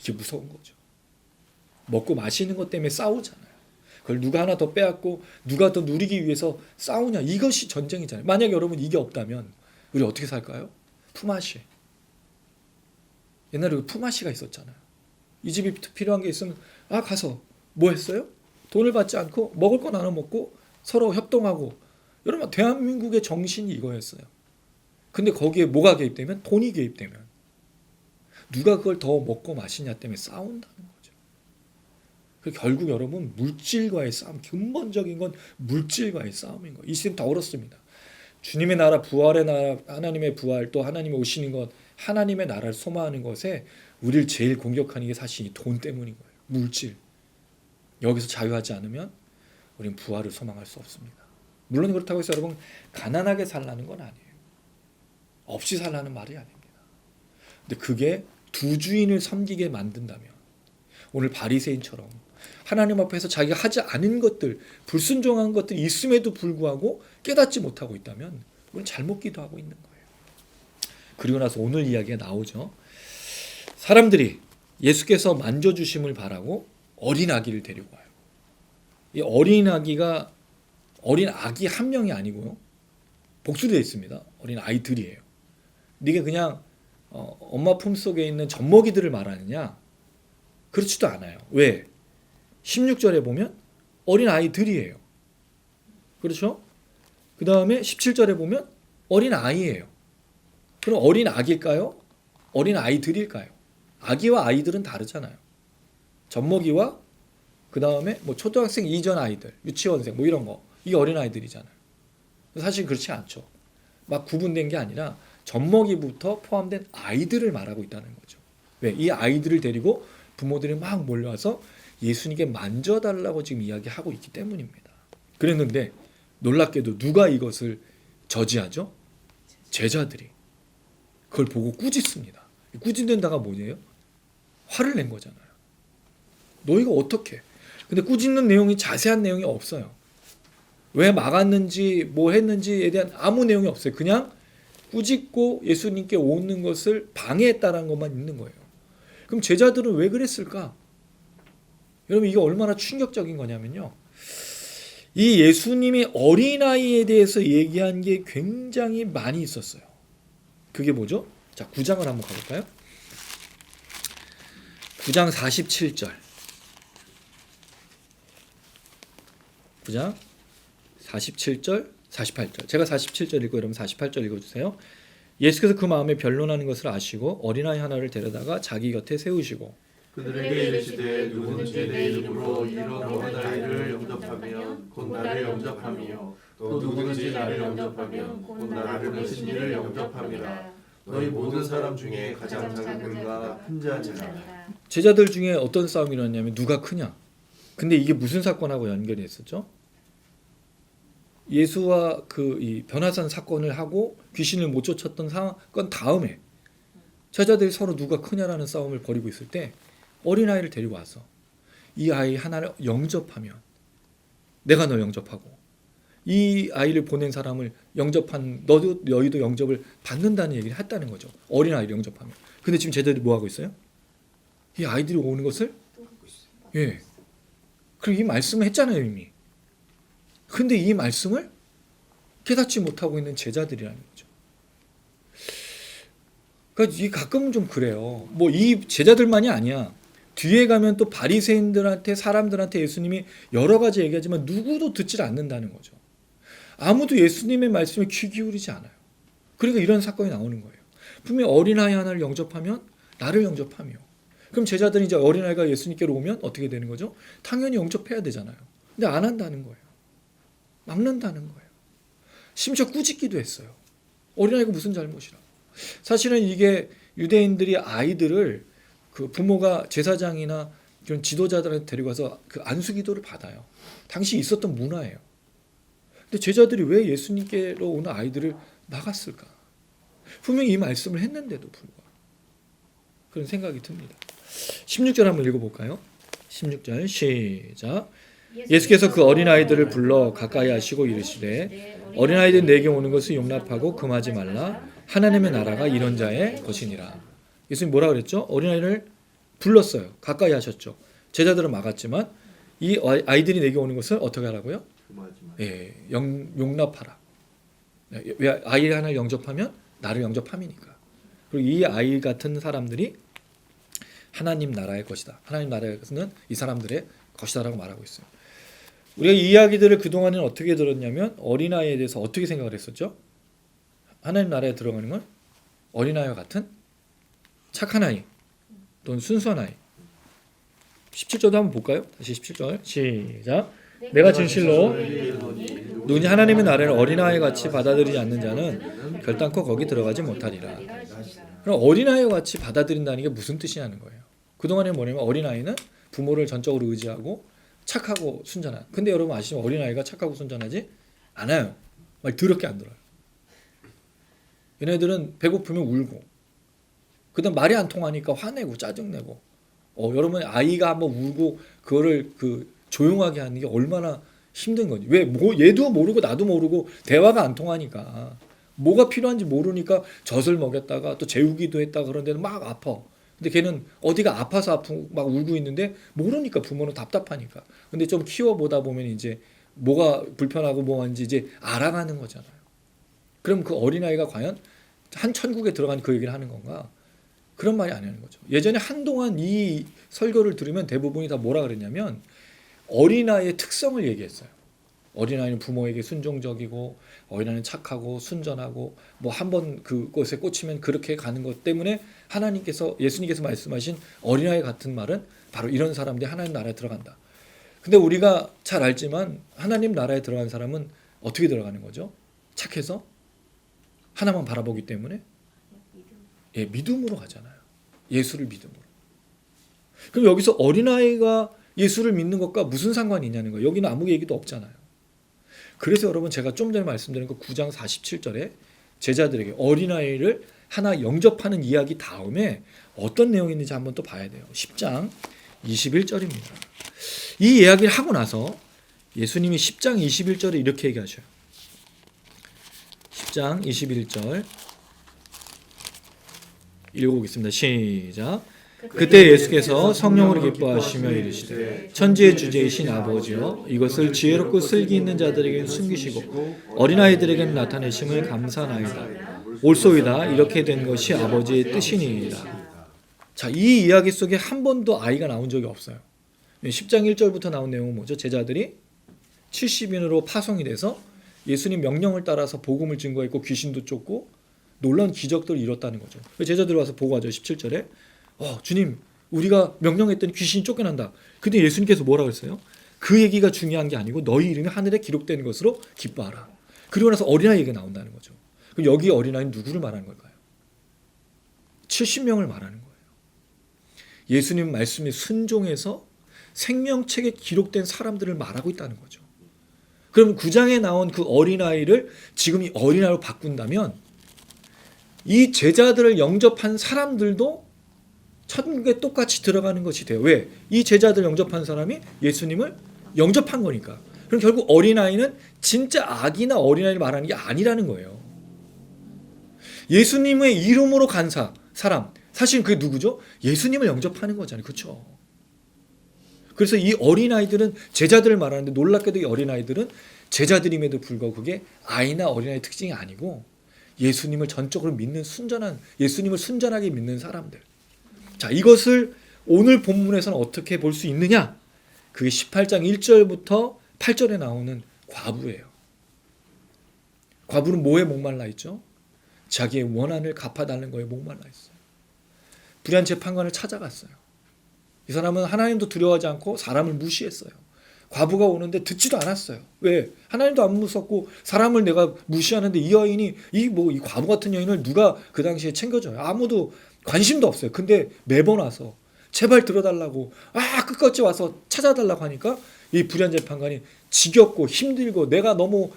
이게 무서운 거죠. 먹고 마시는 것 때문에 싸우잖아요. 그걸 누가 하나 더 빼앗고 누가 더 누리기 위해서 싸우냐. 이것이 전쟁이잖아요. 만약에 여러분 이게 없다면 우리 어떻게 살까요? 품앗이. 옛날에 품앗이가 있었잖아요. 이 집이 필요한 게 있으면 가서 뭐 했어요? 돈을 받지 않고 먹을 거 나눠 먹고 서로 협동하고 여러분 대한민국의 정신이 이거였어요. 근데 거기에 뭐가 개입되면 돈이 개입되면 누가 그걸 더 먹고 마시냐 때문에 싸운다는 거죠. 결국 여러분 물질과의 싸움, 근본적인 건 물질과의 싸움인 거예요. 이 시대는 더 어렵습니다. 주님의 나라, 부활의 나라, 하나님의 부활, 또 하나님이 오시는 것, 하나님의 나라를 소망하는 것에 우리를 제일 공격하는 게 사실 이 돈 때문인 거예요. 물질. 여기서 자유하지 않으면 우리는 부활을 소망할 수 없습니다. 물론 그렇다고 해서 여러분 가난하게 살라는 건 아니에요. 없이 살라는 말이 아닙니다. 근데 그게 두 주인을 섬기게 만든다면 오늘 바리새인처럼 하나님 앞에서 자기가 하지 않은 것들, 불순종한 것들이 있음에도 불구하고 깨닫지 못하고 있다면 우리는 잘못 기도하고 있는 거예요. 그리고 나서 오늘 이야기가 나오죠. 사람들이 예수께서 만져주심을 바라고 어린 아기를 데리고 와요. 이 어린 아기가 어린 아기 한 명이 아니고요. 복수되어 있습니다. 어린 아이들이에요. 이게 그냥 엄마 품속에 있는 젖먹이들을 말하느냐? 그렇지도 않아요. 왜? 16절에 보면 어린 아이들이에요. 그렇죠? 그 다음에 17절에 보면 어린 아이예요. 그럼 어린 아기일까요? 어린 아이들일까요? 아기와 아이들은 다르잖아요. 젖먹이와 그 다음에 뭐 초등학생 이전 아이들, 유치원생 뭐 이런 거 이게 어린 아이들이잖아요. 사실 그렇지 않죠. 막 구분된 게 아니라 젖먹이부터 포함된 아이들을 말하고 있다는 거죠. 왜? 이 아이들을 데리고 부모들이 막 몰려와서 예수님께 만져달라고 지금 이야기하고 있기 때문입니다. 그랬는데 놀랍게도 누가 이것을 저지하죠? 제자들이. 그걸 보고 꾸짖습니다. 꾸짖는다가 뭐예요? 화를 낸 거잖아요. 너희가 어떻게? 근데 꾸짖는 내용이 자세한 내용이 없어요. 왜 막았는지 뭐 했는지에 대한 아무 내용이 없어요. 그냥 꾸짖고 예수님께 오는 것을 방해했다는 것만 있는 거예요. 그럼 제자들은 왜 그랬을까? 여러분 이게 얼마나 충격적인 거냐면요. 이 예수님이 어린아이에 대해서 얘기한 게 굉장히 많이 있었어요. 그게 뭐죠? 자, 9장을 한번 가볼까요? 9장 47절. 9장 47절, 48절. 제가 47절 읽고 여러분 48절 읽어주세요. 예수께서 그 마음에 변론하는 것을 아시고 어린아이 하나를 데려다가 자기 곁에 세우시고 그들에게 이르시되 누구든지 내 이름으로 이런 어린아이를 영접하면 곧 나를 영접하며 또 누구든지 나를 영접하면 곧 나를 보신 이를 영접합니다. 너희 모든 사람 중에 가장 작은 자 큰 자니라. 제자들 중에 어떤 싸움이 일어났냐면 누가 크냐. 근데 이게 무슨 사건하고 연결이 했었죠? 예수와 그 이 변화산 사건을 하고 귀신을 못 쫓았던 사건 다음에 제자들이 서로 누가 크냐라는 싸움을 벌이고 있을 때 어린아이를 데리고 와서 이 아이 하나를 영접하면 내가 너 영접하고 이 아이를 보낸 사람을 영접한 너희도 영접을 받는다는 얘기를 했다는 거죠. 어린아이를 영접하면. 근데 지금 제자들이 뭐 하고 있어요? 이 아이들이 오는 것을 그리고 이 말씀을 했잖아요 이미. 근데 이 말씀을 깨닫지 못하고 있는 제자들이라는 거죠. 그러니까 이 가끔은 좀 그래요. 뭐 이 제자들만이 아니야. 뒤에 가면 또 바리새인들한테 사람들한테 예수님이 여러 가지 얘기하지만 누구도 듣질 않는다는 거죠. 아무도 예수님의 말씀에 귀 기울이지 않아요. 그러니까 이런 사건이 나오는 거예요. 분명히 어린아이 하나를 영접하면 나를 영접하며 그럼 제자들이 이제 어린아이가 예수님께로 오면 어떻게 되는 거죠? 당연히 영접해야 되잖아요. 근데 안 한다는 거예요. 막는다는 거예요. 심지어 꾸짖기도 했어요. 어린아이가 무슨 잘못이라. 사실은 이게 유대인들이 아이들을 그 부모가 제사장이나 그런 지도자들한테 데리고 가서 그 안수기도를 받아요. 당시 있었던 문화예요. 근데 제자들이 왜 예수님께로 오는 아이들을 막았을까? 분명히 이 말씀을 했는데도 불구하고 그런 생각이 듭니다. 16절 한번 읽어볼까요? 16절 시작. 예수께서 그 어린아이들을 불러 가까이 하시고 이르시되 어린아이들 내게 오는 것을 용납하고 금하지 말라. 하나님의 나라가 이런 자의 것이니라. 예수님 뭐라 그랬죠? 어린아이를 불렀어요. 가까이 하셨죠. 제자들은 막았지만 이 아이들이 내게 오는 것을 어떻게 하라고요? 예, 용납하라. 왜 아이 하나를 영접하면 나를 영접함이니까. 그리고 이 아이 같은 사람들이 하나님 나라의 것이다. 하나님 나라의 것은 이 사람들의 것이다라고 말하고 있어요. 우리가 이 이야기들을 그동안은 어떻게 들었냐면 어린아이에 대해서 어떻게 생각을 했었죠? 하나님 나라에 들어가는 건 어린아이와 같은 착한 아이 또는 순수한 아이. 17절도 한번 볼까요? 다시 17절 시작. 내가 진실로 누구니 하나님의 나라를 어린아이 같이 받아들이지 않는 자는 결단코 거기 들어가지 못하리라. 그럼 어린아이와 같이 받아들인다는 게 무슨 뜻이냐는 거예요. 그동안에 뭐냐면 어린아이는 부모를 전적으로 의지하고 착하고 순전한. 근데 여러분 아시죠? 어린아이가 착하고 순전하지 않아요. 말 더럽게 안 들어요. 얘네들은 배고프면 울고 그다음 말이 안 통하니까 화내고 짜증내고 여러분 아이가 한번 울고 그거를 조용하게 하는 게 얼마나 힘든 건지. 왜 얘도 모르고 나도 모르고 대화가 안 통하니까 뭐가 필요한지 모르니까 젖을 먹였다가 또 재우기도 했다가 그런데는 막 아파. 근데 걔는 어디가 아파서 아프고 막 울고 있는데 모르니까 부모는 답답하니까. 근데 좀 키워보다 보면 이제 뭐가 불편하고 뭐한지 이제 알아가는 거잖아요. 그럼 그 어린아이가 과연 한 천국에 들어간 그 얘기를 하는 건가? 그런 말이 아니라는 거죠. 예전에 한동안 이 설교를 들으면 대부분이 다 뭐라 그랬냐면 어린아이의 특성을 얘기했어요. 어린아이는 부모에게 순종적이고 어린아이는 착하고 순전하고 뭐 한번 그것에 꽂히면 그렇게 가는 것 때문에 예수님께서 말씀하신 어린아이 같은 말은 바로 이런 사람들이 하나님 나라에 들어간다. 근데 우리가 잘 알지만 하나님 나라에 들어간 사람은 어떻게 들어가는 거죠? 착해서 하나만 바라보기 때문에 믿음으로 가잖아요. 예수를 믿음으로. 그럼 여기서 어린아이가 예수를 믿는 것과 무슨 상관이 있냐는 거예요. 여기는 아무 얘기도 없잖아요. 그래서 여러분 제가 좀 전에 말씀드린 그 9장 47절에 제자들에게 어린아이를 하나 영접하는 이야기 다음에 어떤 내용이 있는지 한번 또 봐야 돼요. 10장 21절입니다. 이 이야기를 하고 나서 예수님이 10장 21절에 이렇게 얘기하셔요. 10장 21절 읽어보겠습니다. 시작. 그때 예수께서 성령으로 기뻐하시며 이르시되 천지의 주제이신 아버지여 이것을 지혜롭고 슬기 있는 자들에게는 숨기시고 어린아이들에게는 나타내심을 감사하나이다. 옳소이다. 이렇게 된 것이 아버지의 뜻이니이다. 자, 이 이야기 속에 한 번도 아이가 나온 적이 없어요. 10장 1절부터 나온 내용은 뭐죠? 제자들이 70인으로 파송이 돼서 예수님 명령을 따라서 복음을 증거했고 귀신도 쫓고 놀라운 기적들을 이뤘다는 거죠. 제자들이 와서 보고하죠. 17절에 주님 우리가 명령했더니 귀신이 쫓겨난다. 근데 예수님께서 뭐라고 했어요? 그 얘기가 중요한 게 아니고 너희 이름이 하늘에 기록된 것으로 기뻐하라. 그리고 나서 어린아이 얘기가 나온다는 거죠. 그럼 여기 어린아이는 누구를 말하는 걸까요? 70명을 말하는 거예요. 예수님 말씀에 순종해서 생명책에 기록된 사람들을 말하고 있다는 거죠. 그럼 9장에 나온 그 어린아이를 지금 이 어린아이로 바꾼다면 이 제자들을 영접한 사람들도 천국에 똑같이 들어가는 것이 돼요. 왜? 이 제자들 영접한 사람이 예수님을 영접한 거니까. 그럼 결국 어린아이는 진짜 아기나 어린아이를 말하는 게 아니라는 거예요. 예수님의 이름으로 간 사람, 사실 그게 누구죠? 예수님을 영접하는 거잖아요. 그렇죠? 그래서 이 어린아이들은 제자들을 말하는데 놀랍게도 이 어린아이들은 제자들임에도 불구하고 그게 아이나 어린아이의 특징이 아니고 예수님을 전적으로 믿는 예수님을 순전하게 믿는 사람들. 자, 이것을 오늘 본문에서는 어떻게 볼 수 있느냐? 그게 18장 1절부터 8절에 나오는 과부예요. 과부는 뭐에 목말라 있죠? 자기의 원한을 갚아달라는 거에 목말라 있어요. 불의한 재판관을 찾아갔어요. 이 사람은 하나님도 두려워하지 않고 사람을 무시했어요. 과부가 오는데 듣지도 않았어요. 왜? 하나님도 안 무섭고 사람을 내가 무시하는데 이 여인이 이 과부 같은 여인을 누가 그 당시에 챙겨줘요? 아무도 관심도 없어요. 근데 매번 와서 제발 들어달라고 끝까지 와서 찾아달라고 하니까 이 불의한 재판관이 지겹고 힘들고 내가 너무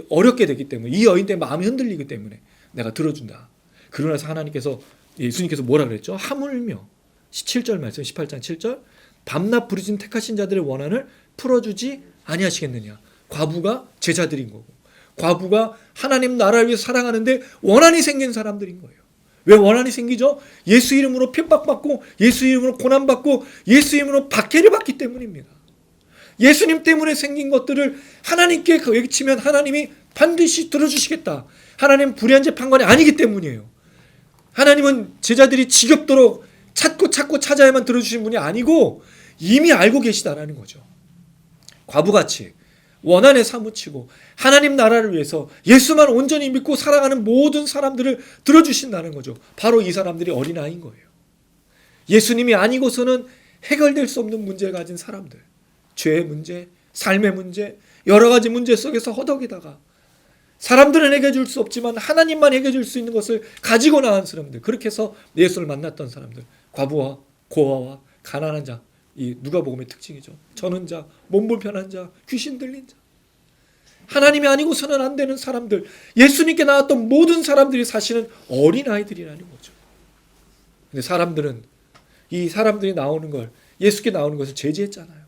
어렵게 됐기 때문에 이 여인 때문에 마음이 흔들리기 때문에 내가 들어준다. 그러고 나서 예수님께서 뭐라 그랬죠? 하물며 7절 말씀 18장 7절 밤낮 부르짖는 택하신 자들의 원한을 풀어주지 아니하시겠느냐. 과부가 제자들인 거고 과부가 하나님 나라를 위해서 살아가는데 원한이 생긴 사람들인 거예요. 왜 원한이 생기죠? 예수 이름으로 핍박받고 예수 이름으로 고난받고 예수 이름으로 박해를 받기 때문입니다. 예수님 때문에 생긴 것들을 하나님께 외치면 하나님이 반드시 들어주시겠다. 하나님은 불의한 재판관이 아니기 때문이에요. 하나님은 제자들이 지겹도록 찾고 찾아야만 들어주신 분이 아니고 이미 알고 계시다라는 거죠. 과부같이 원한에 사무치고 하나님 나라를 위해서 예수만 온전히 믿고 살아가는 모든 사람들을 들어주신다는 거죠. 바로 이 사람들이 어린아이인 거예요. 예수님이 아니고서는 해결될 수 없는 문제를 가진 사람들, 죄의 문제, 삶의 문제, 여러 가지 문제 속에서 허덕이다가 사람들은 해결해 줄 수 없지만 하나님만 해결해 줄 수 있는 것을 가지고 나온 사람들, 그렇게 해서 예수를 만났던 사람들, 과부와 고아와 가난한 자, 이 누가복음의 특징이죠. 저는 자, 몸 불편한 자, 귀신 들린 자, 하나님이 아니고서는 안 되는 사람들, 예수님께 나왔던 모든 사람들이 사실은 어린아이들이라는 거죠. 근데 이 사람들이 나오는 걸, 예수께 나오는 것을 제지했잖아요.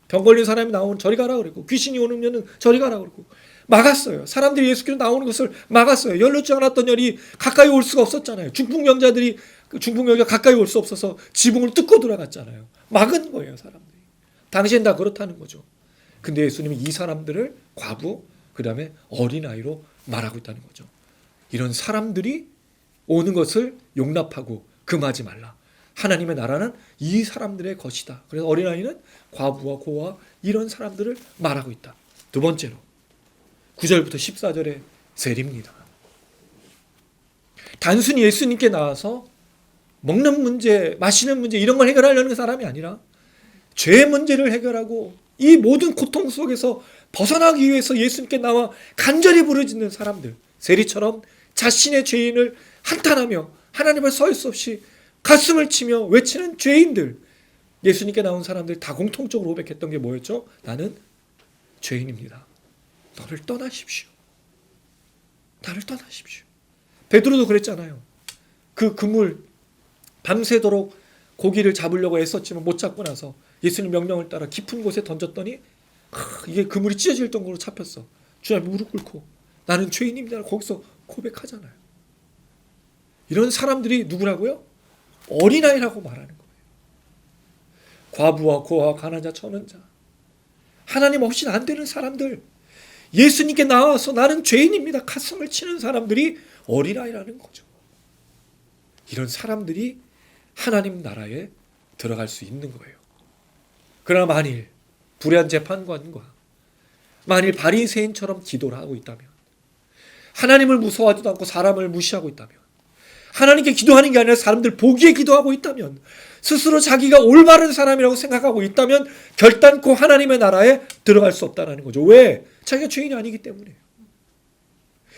병 걸린 사람이 나오면 저리 가라 그랬고, 귀신이 오면 저리 가라 그랬고, 막았어요. 사람들이 예수께로 나오는 것을 막았어요. 열놓지 않았던 열이 가까이 올 수가 없었잖아요. 중풍병자가 가까이 올 수 없어서 지붕을 뜯고 들어갔잖아요. 막은 거예요, 사람들이. 당시엔 다 그렇다는 거죠. 근데 예수님이 이 사람들을 과부, 그 다음에 어린아이로 말하고 있다는 거죠. 이런 사람들이 오는 것을 용납하고 금하지 말라. 하나님의 나라는 이 사람들의 것이다. 그래서 어린아이는 과부와 고아 이런 사람들을 말하고 있다. 두 번째로 9절부터 14절의 세리입니다. 단순히 예수님께 나와서 먹는 문제, 마시는 문제 이런 걸 해결하려는 사람이 아니라 죄의 문제를 해결하고 이 모든 고통 속에서 벗어나기 위해서 예수님께 나와 간절히 부르짖는 사람들, 세리처럼 자신의 죄인을 한탄하며 하나님 앞에 설 수 없이 가슴을 치며 외치는 죄인들, 예수님께 나온 사람들 다 공통적으로 고백했던 게 뭐였죠? 나는 죄인입니다. 너를 떠나십시오. 나를 떠나십시오. 베드로도 그랬잖아요. 그 그물 밤새도록 고기를 잡으려고 애썼지만 못 잡고 나서 예수님 명령을 따라 깊은 곳에 던졌더니 이게 그물이 찢어질 정도로 잡혔어. 주 앞에 무릎 꿇고 나는 죄인입니다. 거기서 고백하잖아요. 이런 사람들이 누구라고요? 어린아이라고 말하는 거예요. 과부와 고아, 가난자, 천은자, 하나님 없이는 안 되는 사람들, 예수님께 나와서 나는 죄인입니다. 가슴을 치는 사람들이 어린아이라는 거죠. 이런 사람들이 하나님 나라에 들어갈 수 있는 거예요. 그러나 만일 불의한 재판관과 만일 바리새인처럼 기도를 하고 있다면, 하나님을 무서워하지도 않고 사람을 무시하고 있다면, 하나님께 기도하는 게 아니라 사람들 보기에 기도하고 있다면, 스스로 자기가 올바른 사람이라고 생각하고 있다면 결단코 하나님의 나라에 들어갈 수 없다는 거죠. 왜? 자기가 죄인이 아니기 때문에.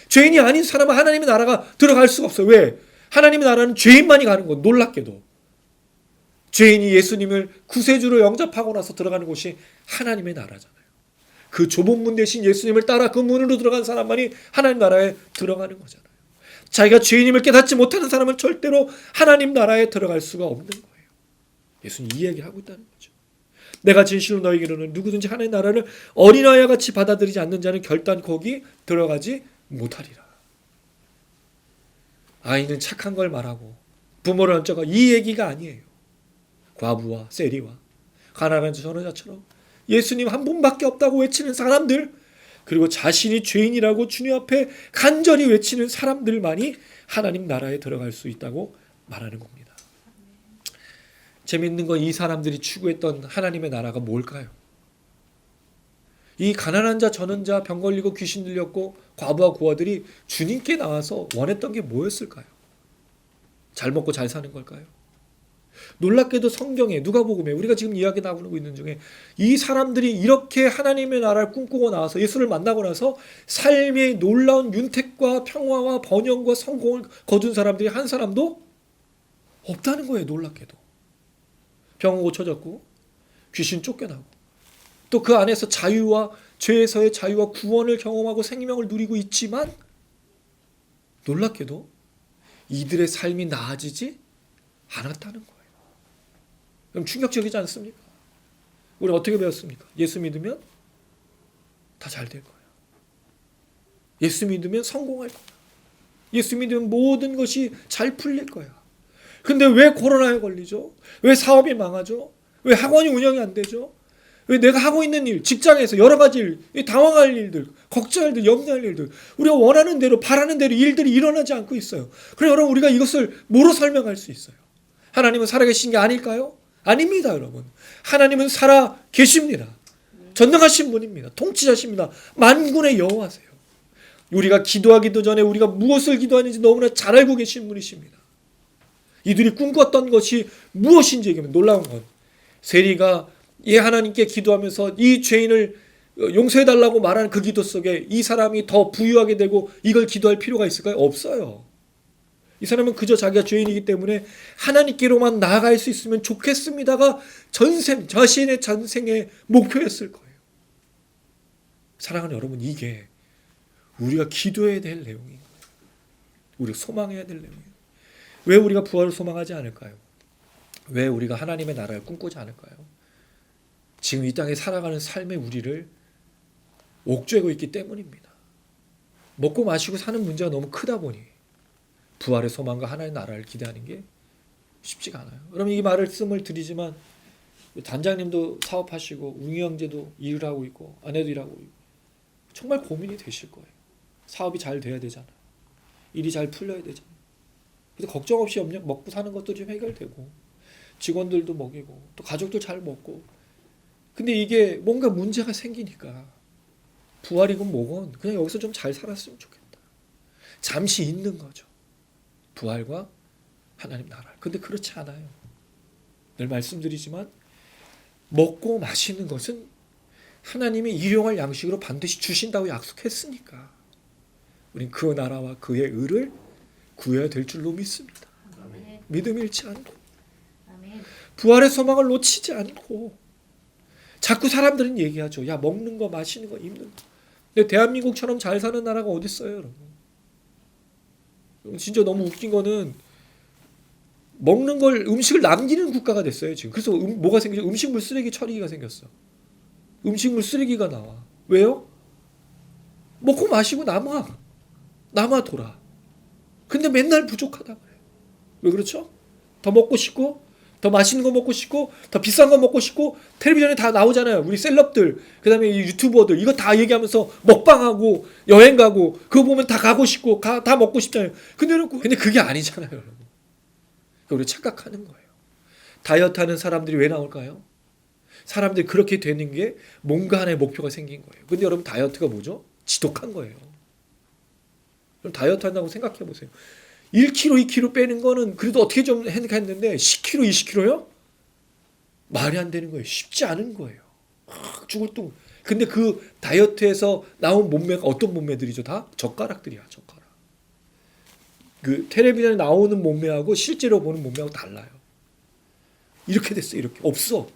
죄인이 아닌 사람은 하나님의 나라가 들어갈 수가 없어요. 왜? 하나님의 나라는 죄인만이 가는 거. 놀랍게도 죄인이 예수님을 구세주로 영접하고 나서 들어가는 곳이 하나님의 나라잖아요. 그 좁은 문 대신 예수님을 따라 그 문으로 들어간 사람만이 하나님 나라에 들어가는 거잖아요. 자기가 죄인임을 깨닫지 못하는 사람은 절대로 하나님 나라에 들어갈 수가 없는 거예요. 예수님 이 얘기를 하고 있다는 거죠. 내가 진실로 너희에게 이르노니 누구든지 하나님의 나라를 어린아이와 같이 받아들이지 않는 자는 결단코 거기 들어가지 못하리라. 아이는 착한 걸 말하고 부모를 얹어가 이 얘기가 아니에요. 과부와 세리와 가난한 전원자처럼 예수님 한 분밖에 없다고 외치는 사람들, 그리고 자신이 죄인이라고 주님 앞에 간절히 외치는 사람들만이 하나님 나라에 들어갈 수 있다고 말하는 겁니다. 재밌는 건 이 사람들이 추구했던 하나님의 나라가 뭘까요? 이 가난한 자, 저는 자, 병 걸리고 귀신 들렸고 과부와 고아들이 주님께 나와서 원했던 게 뭐였을까요? 잘 먹고 잘 사는 걸까요? 놀랍게도 성경에 누가복음에 우리가 지금 이야기 나누고 있는 중에 이 사람들이 이렇게 하나님의 나라를 꿈꾸고 나서 예수를 만나고 나서 삶의 놀라운 윤택과 평화와 번영과 성공을 거둔 사람들이 한 사람도 없다는 거예요. 놀랍게도. 병 고쳐졌고 귀신 쫓겨나고 또 그 안에서 자유와 죄에서의 자유와 구원을 경험하고 생명을 누리고 있지만 놀랍게도 이들의 삶이 나아지지 않았다는 거예요. 그럼 충격적이지 않습니까? 우리 어떻게 배웠습니까? 예수 믿으면 다 잘 될 거예요. 예수 믿으면 성공할 거야. 예수 믿으면 모든 것이 잘 풀릴 거야. 근데 왜 코로나에 걸리죠? 왜 사업이 망하죠? 왜 학원이 운영이 안 되죠? 왜 내가 하고 있는 일, 직장에서 여러 가지 일, 당황할 일들, 걱정할 일들, 염려할 일들, 우리가 원하는 대로 바라는 대로 일들이 일어나지 않고 있어요. 그래 여러분 우리가 이것을 뭐로 설명할 수 있어요? 하나님은 살아계신 게 아닐까요? 아닙니다, 여러분. 하나님은 살아 계십니다. 전능하신 분입니다. 통치자십니다. 만군의 여호와세요. 우리가 기도하기도 전에 우리가 무엇을 기도하는지 너무나 잘 알고 계신 분이십니다. 이들이 꿈꿨던 것이 무엇인지 얘기하면 놀라운 건 세리가 하나님께 기도하면서 이 죄인을 용서해달라고 말하는 그 기도 속에 이 사람이 더 부유하게 되고 이걸 기도할 필요가 있을까요? 없어요. 이 사람은 그저 자기가 죄인이기 때문에 하나님께로만 나아갈 수 있으면 좋겠습니다가 자신의 전생의 목표였을 거예요. 사랑하는 여러분, 이게 우리가 기도해야 될 내용인 거예요. 우리가 소망해야 될 내용이에요. 왜 우리가 부활을 소망하지 않을까요? 왜 우리가 하나님의 나라를 꿈꾸지 않을까요? 지금 이 땅에 살아가는 삶의 우리를 옥죄고 있기 때문입니다. 먹고 마시고 사는 문제가 너무 크다 보니 부활의 소망과 하나님의 나라를 기대하는 게 쉽지가 않아요. 그럼 이 말씀을 드리지만 단장님도 사업하시고 웅이 형제도 일을 하고 있고 아내도 일하고 있고 정말 고민이 되실 거예요. 사업이 잘 돼야 되잖아요. 일이 잘 풀려야 되잖아요. 그래서 걱정 없이 먹고 사는 것도 좀 해결되고 직원들도 먹이고 또 가족도 잘 먹고 근데 이게 뭔가 문제가 생기니까 부활이건 뭐건 그냥 여기서 좀 잘 살았으면 좋겠다. 잠시 있는 거죠. 부활과 하나님 나라. 근데 그렇지 않아요. 늘 말씀드리지만 먹고 마시는 것은 하나님이 일용할 양식으로 반드시 주신다고 약속했으니까 우린 그 나라와 그의 의를 구해야 될 줄로 믿습니다. 아멘. 믿음 잃지 않고 아멘. 부활의 소망을 놓치지 않고 자꾸 사람들은 얘기하죠. 야 먹는 거 마시는 거 입는 거. 근데 대한민국처럼 잘 사는 나라가 어디 있어요, 여러분? 진짜 너무 웃긴 거는 먹는 걸 음식을 남기는 국가가 됐어요 지금. 그래서 뭐가 생기죠? 음식물 쓰레기 처리기가 생겼어. 음식물 쓰레기가 나와. 왜요? 먹고 마시고 남아 돌아. 근데 맨날 부족하다 그래. 왜 그렇죠? 더 먹고 싶고 더 맛있는 거 먹고 싶고 더 비싼 거 먹고 싶고 텔레비전에 다 나오잖아요. 우리 셀럽들 그다음에 이 유튜버들 이거 다 얘기하면서 먹방하고 여행 가고 그거 보면 다 가고 싶고 다 먹고 싶잖아요. 근데 그게 아니잖아요, 여러분. 우리 착각하는 거예요. 다이어트 하는 사람들이 왜 나올까요? 사람들이 그렇게 되는 게 뭔가 하나의 목표가 생긴 거예요. 근데 여러분 다이어트가 뭐죠? 지독한 거예요. 그럼 다이어트 한다고 생각해 보세요. 1kg, 2kg 빼는 거는 그래도 어떻게 좀 했는데 10kg, 20kg요? 말이 안 되는 거예요. 쉽지 않은 거예요. 죽을 똥. 근데 그 다이어트에서 나온 몸매가 어떤 몸매들이죠? 다 젓가락들이야, 젓가락. 그 텔레비전에 나오는 몸매하고 실제로 보는 몸매하고 달라요. 이렇게 됐어요. 이렇게. 없어.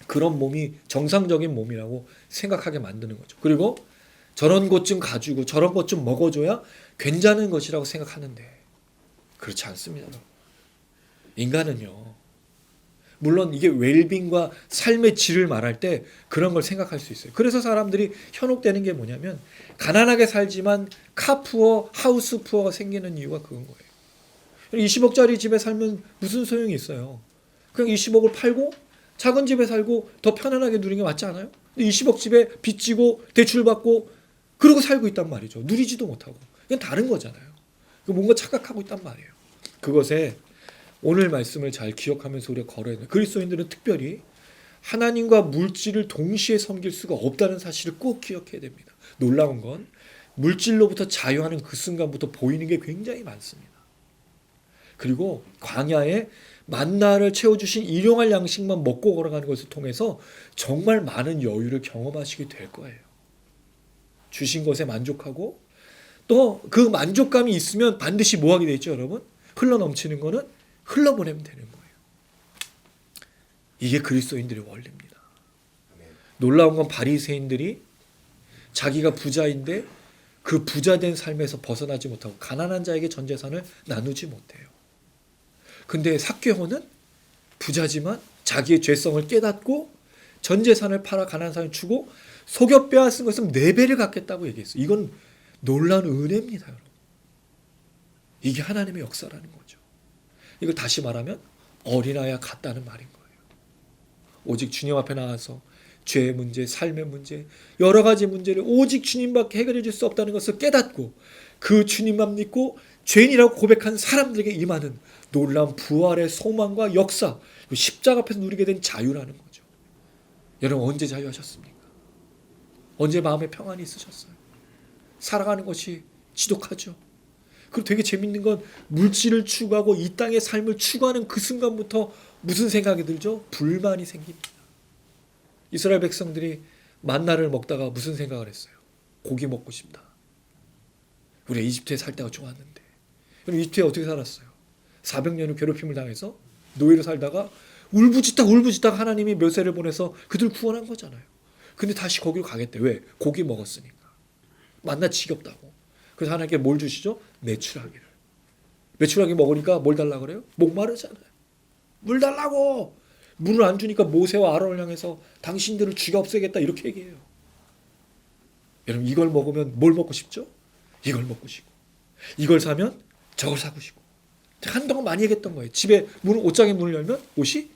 그런 몸이 정상적인 몸이라고 생각하게 만드는 거죠. 그리고 저런 것 좀 가지고 저런 것 좀 먹어줘야 괜찮은 것이라고 생각하는데 그렇지 않습니다. 인간은요. 물론 이게 웰빙과 삶의 질을 말할 때 그런 걸 생각할 수 있어요. 그래서 사람들이 현혹되는 게 뭐냐면 가난하게 살지만 카푸어, 하우스푸어가 생기는 이유가 그건 거예요. 20억짜리 집에 살면 무슨 소용이 있어요. 그냥 20억을 팔고 작은 집에 살고 더 편안하게 누리는 게 맞지 않아요? 20억 집에 빚 지고 대출 받고 그러고 살고 있단 말이죠. 누리지도 못하고. 이건 다른 거잖아요. 뭔가 착각하고 있단 말이에요. 그것에 오늘 말씀을 잘 기억하면서 우리가 걸어야 돼요. 그리스도인들은 특별히 하나님과 물질을 동시에 섬길 수가 없다는 사실을 꼭 기억해야 됩니다. 놀라운 건 물질로부터 자유하는 그 순간부터 보이는 게 굉장히 많습니다. 그리고 광야에 만나를 채워주신 일용할 양식만 먹고 걸어가는 것을 통해서 정말 많은 여유를 경험하시게 될 거예요. 주신 것에 만족하고 또 그 만족감이 있으면 반드시 뭐 하게 되죠, 여러분? 흘러넘치는 거는 흘러보내면 되는 거예요. 이게 그리스도인들의 원리입니다. 놀라운 건 바리새인들이 자기가 부자인데 그 부자된 삶에서 벗어나지 못하고 가난한 자에게 전 재산을 나누지 못해요. 근데 삭개오는 부자지만 자기의 죄성을 깨닫고 전 재산을 팔아 가난한 사람을 주고 속여 빼앗은 것은 4배를 갚겠다고 얘기했어요. 이건 놀라운 은혜입니다, 여러분. 이게 하나님의 역사라는 거죠. 이걸 다시 말하면 어린아이와 같다는 말인 거예요. 오직 주님 앞에 나가서 죄의 문제, 삶의 문제, 여러 가지 문제를 오직 주님밖에 해결해 줄 수 없다는 것을 깨닫고 그 주님만 믿고 죄인이라고 고백한 사람들에게 임하는 놀라운 부활의 소망과 역사, 십자가 앞에서 누리게 된 자유라는 거죠. 여러분 언제 자유하셨습니까? 언제 마음에 평안이 있으셨어요? 살아가는 것이 지독하죠. 그리고 되게 재밌는 건 물질을 추구하고 이 땅의 삶을 추구하는 그 순간부터 무슨 생각이 들죠? 불만이 생깁니다. 이스라엘 백성들이 만나를 먹다가 무슨 생각을 했어요? 고기 먹고 싶다. 우리가 이집트에 살 때가 좋았는데. 그럼 이집트에 어떻게 살았어요? 400년을 괴롭힘을 당해서 노예로 살다가 울부짖다가 하나님이 묘세를 보내서 그들 구원한 거잖아요. 근데 다시 거기로 가겠대. 왜? 고기 먹었으니까. 만나 지겹다고. 그래서 하나님께 뭘 주시죠? 메추라기를. 메추라기 먹으니까 뭘 달라고 그래요? 목마르잖아요. 물 달라고. 물을 안 주니까 모세와 아론을 향해서 당신들을 죽여 없애겠다 이렇게 얘기해요. 여러분 이걸 먹으면 뭘 먹고 싶죠? 이걸 먹고 싶고 이걸 사면 저걸 사고 싶고 한동안 많이 얘기했던 거예요. 집에 옷장에 문을 열면 옷이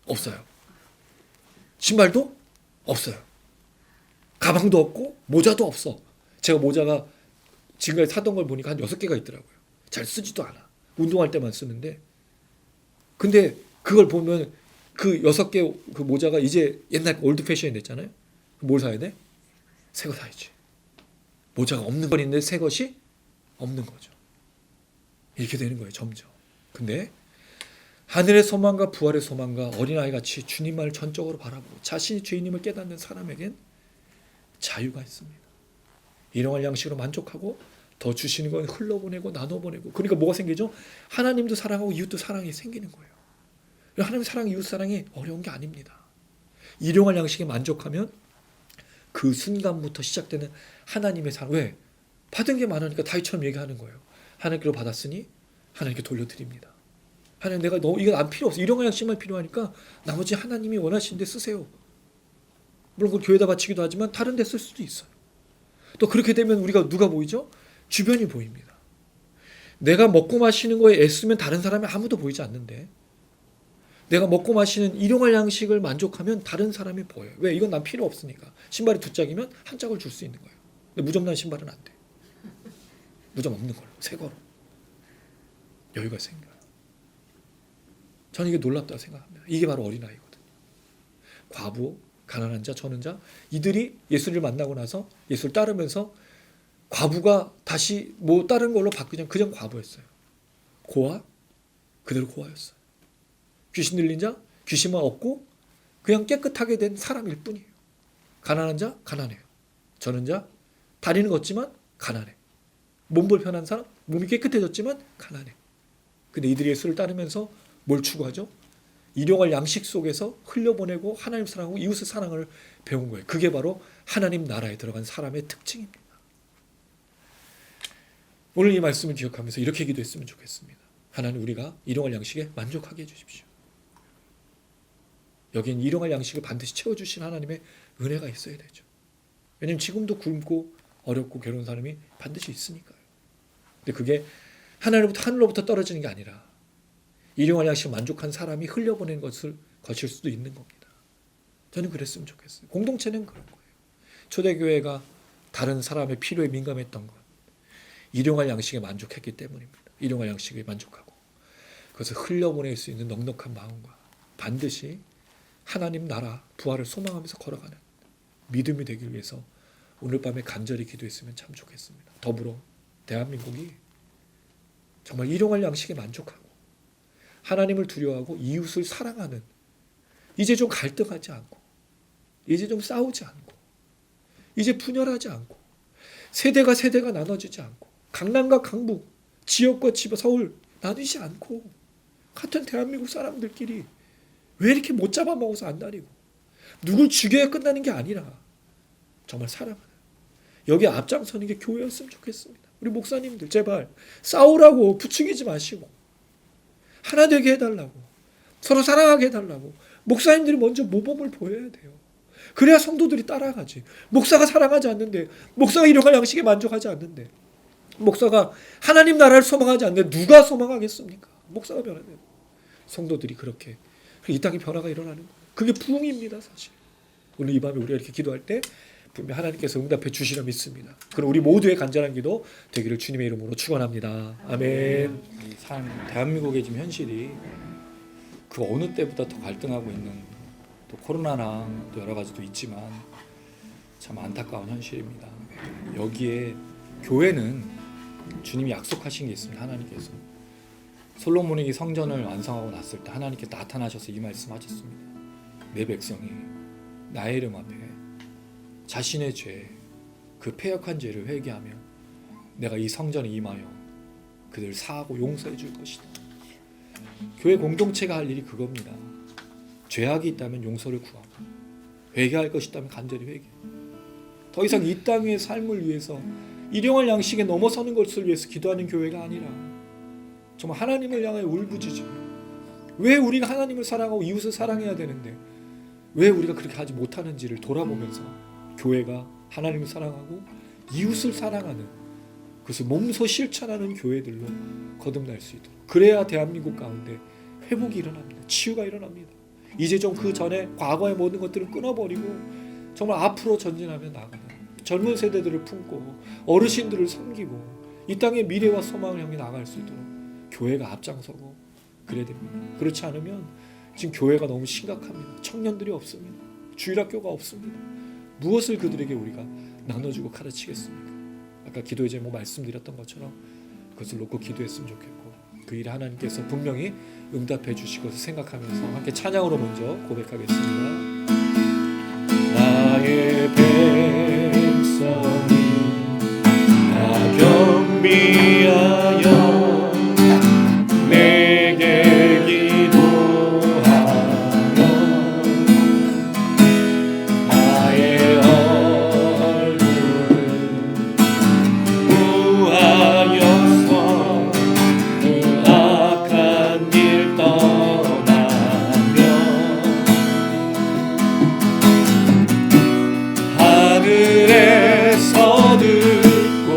없어요. 신발도 없어요. 가방도 없고 모자도 없어. 제가 모자가 지금까지 사던 걸 보니까 한 6개가 있더라고요. 잘 쓰지도 않아. 운동할 때만 쓰는데 근데 그걸 보면 그 6개 그 모자가 이제 옛날 올드 패션이 됐잖아요. 뭘 사야 돼? 새 거 사야지. 모자가 없는 건 있는데 새 것이 없는 거죠. 이렇게 되는 거예요, 점점. 근데 하늘의 소망과 부활의 소망과 어린아이같이 주님만을 전적으로 바라보고 자신이 죄인임을 깨닫는 사람에겐 자유가 있습니다. 일용할 양식으로 만족하고 더 주시는 건 흘러보내고 나눠보내고 그러니까 뭐가 생기죠? 하나님도 사랑하고 이웃도 사랑이 생기는 거예요. 하나님 사랑, 이웃 사랑이 어려운 게 아닙니다. 일용할 양식에 만족하면 그 순간부터 시작되는 하나님의 사랑. 왜? 받은 게 많으니까 다윗처럼 얘기하는 거예요. 하나님께로 받았으니 하나님께 돌려드립니다. 하나님 내가 이건 안 필요 없어. 일용할 양식만 필요하니까 나머지 하나님이 원하시는 데 쓰세요. 물론 그걸 교회에다 바치기도 하지만 다른 데 쓸 수도 있어요. 또 그렇게 되면 우리가 누가 보이죠? 주변이 보입니다. 내가 먹고 마시는 거에 애쓰면 다른 사람이 아무도 보이지 않는데 내가 먹고 마시는 일용할 양식을 만족하면 다른 사람이 보여요. 왜? 이건 난 필요 없으니까. 신발이 2짝이면 한 짝을 줄 수 있는 거예요. 근데 무좀난 신발은 안 돼. 무좀 없는 걸로, 새 거로. 여유가 생겨요. 저는 이게 놀랍다고 생각합니다. 이게 바로 어린아이거든요. 과부, 가난한 자, 저는 자 이들이 예수를 만나고 나서 예수를 따르면서 과부가 다시 뭐 다른 걸로 바뀌지 그냥 과부였어요. 고아? 그대로 고아였어요. 귀신 들린 자? 귀신만 없고 그냥 깨끗하게 된 사람일 뿐이에요. 가난한 자? 가난해요. 저는 자? 다리는 걷지만 가난해. 몸 불편한 사람? 몸이 깨끗해졌지만 가난해. 근데 이들이 예수를 따르면서 뭘 추구하죠? 일용할 양식 속에서 흘려보내고 하나님 사랑하고 이웃의 사랑을 배운 거예요. 그게 바로 하나님 나라에 들어간 사람의 특징입니다. 오늘 이 말씀을 기억하면서 이렇게 기도했으면 좋겠습니다. 하나님 우리가 일용할 양식에 만족하게 해주십시오. 여긴 일용할 양식을 반드시 채워주신 하나님의 은혜가 있어야 되죠. 왜냐하면 지금도 굶고 어렵고 괴로운 사람이 반드시 있으니까요. 근데 그게 하늘로부터 떨어지는 게 아니라 일용할 양식을 만족한 사람이 흘려보낸 것을 거칠 수도 있는 겁니다. 저는 그랬으면 좋겠어요. 공동체는 그런 거예요. 초대교회가 다른 사람의 필요에 민감했던 것 일용할 양식에 만족했기 때문입니다. 일용할 양식에 만족하고 그것을 흘려보낼 수 있는 넉넉한 마음과 반드시 하나님 나라 부활을 소망하면서 걸어가는 믿음이 되기 위해서 오늘 밤에 간절히 기도했으면 참 좋겠습니다. 더불어 대한민국이 정말 일용할 양식에 만족하고 하나님을 두려워하고 이웃을 사랑하는, 이제 좀 갈등하지 않고, 이제 좀 싸우지 않고, 이제 분열하지 않고, 세대가 나눠지지 않고, 강남과 강북, 지역과 지역, 서울 나누지 않고, 같은 대한민국 사람들끼리 왜 이렇게 못 잡아먹어서 안 다니고, 누굴 죽여야 끝나는 게 아니라 정말 사랑하는, 여기 앞장서는 게 교회였으면 좋겠습니다. 우리 목사님들 제발 싸우라고 부추기지 마시고 하나 되게 해달라고, 서로 사랑하게 해달라고 목사님들이 먼저 모범을 보여야 돼요. 그래야 성도들이 따라가지. 목사가 사랑하지 않는데, 목사가 일용할 양식에 만족하지 않는데, 목사가 하나님 나라를 소망하지 않는데 누가 소망하겠습니까? 목사가 변화되고 성도들이 그렇게 이 땅에 변화가 일어나는 거예요. 그게 부흥입니다. 사실 오늘 이 밤에 우리가 이렇게 기도할 때 분명 하나님께서 응답해 주시려 믿습니다. 그럼 우리 모두의 간절한 기도 되기를 주님의 이름으로 축원합니다. 아멘. 이 대한민국의 지금 현실이 그 어느 때보다 더 갈등하고 있는, 또 코로나랑 또 여러 가지도 있지만 참 안타까운 현실입니다. 여기에 교회는 주님이 약속하신 게 있습니다. 하나님께서 솔로몬이 성전을 완성하고 났을 때 하나님께 나타나셔서 이 말씀하셨습니다. 내 백성이 나의 이름 앞에 자신의 죄, 그 패역한 죄를 회개하며 내가 이 성전에 임하여 그들 사하고 용서해 줄 것이다. 교회 공동체가 할 일이 그겁니다. 죄악이 있다면 용서를 구하고, 회개할 것이 있다면 간절히 회개. 더 이상 이 땅의 삶을 위해서 일용할 양식에 넘어서는 것을 위해서 기도하는 교회가 아니라 정말 하나님을 향하여 울부짖으며, 왜 우리가 하나님을 사랑하고 이웃을 사랑해야 되는데 왜 우리가 그렇게 하지 못하는지를 돌아보면서 교회가 하나님을 사랑하고 이웃을 사랑하는, 그것을 몸소 실천하는 교회들로 거듭날 수 있도록, 그래야 대한민국 가운데 회복이 일어납니다. 치유가 일어납니다. 이제 좀 그 전에 과거의 모든 것들을 끊어버리고 정말 앞으로 전진하며 나가는 젊은 세대들을 품고 어르신들을 섬기고 이 땅의 미래와 소망을 향해 나갈 수 있도록 교회가 앞장서고 그래야 됩니다. 그렇지 않으면 지금 교회가 너무 심각합니다. 청년들이 없습니다. 주일학교가 없습니다. 무엇을 그들에게 우리가 나눠주고 가르치겠습니까? 아까 기도의 제목 말씀드렸던 것처럼 그것을 놓고 기도했으면 좋겠고, 그 일에 하나님께서 분명히 응답해 주실 것을 생각하면서 함께 찬양으로 먼저 고백하겠습니다. 나의 백성이 다 경비하여 내게 기도하며 나의 얼굴을 구하여서 그 악한 길 떠나며 하늘에서 듣고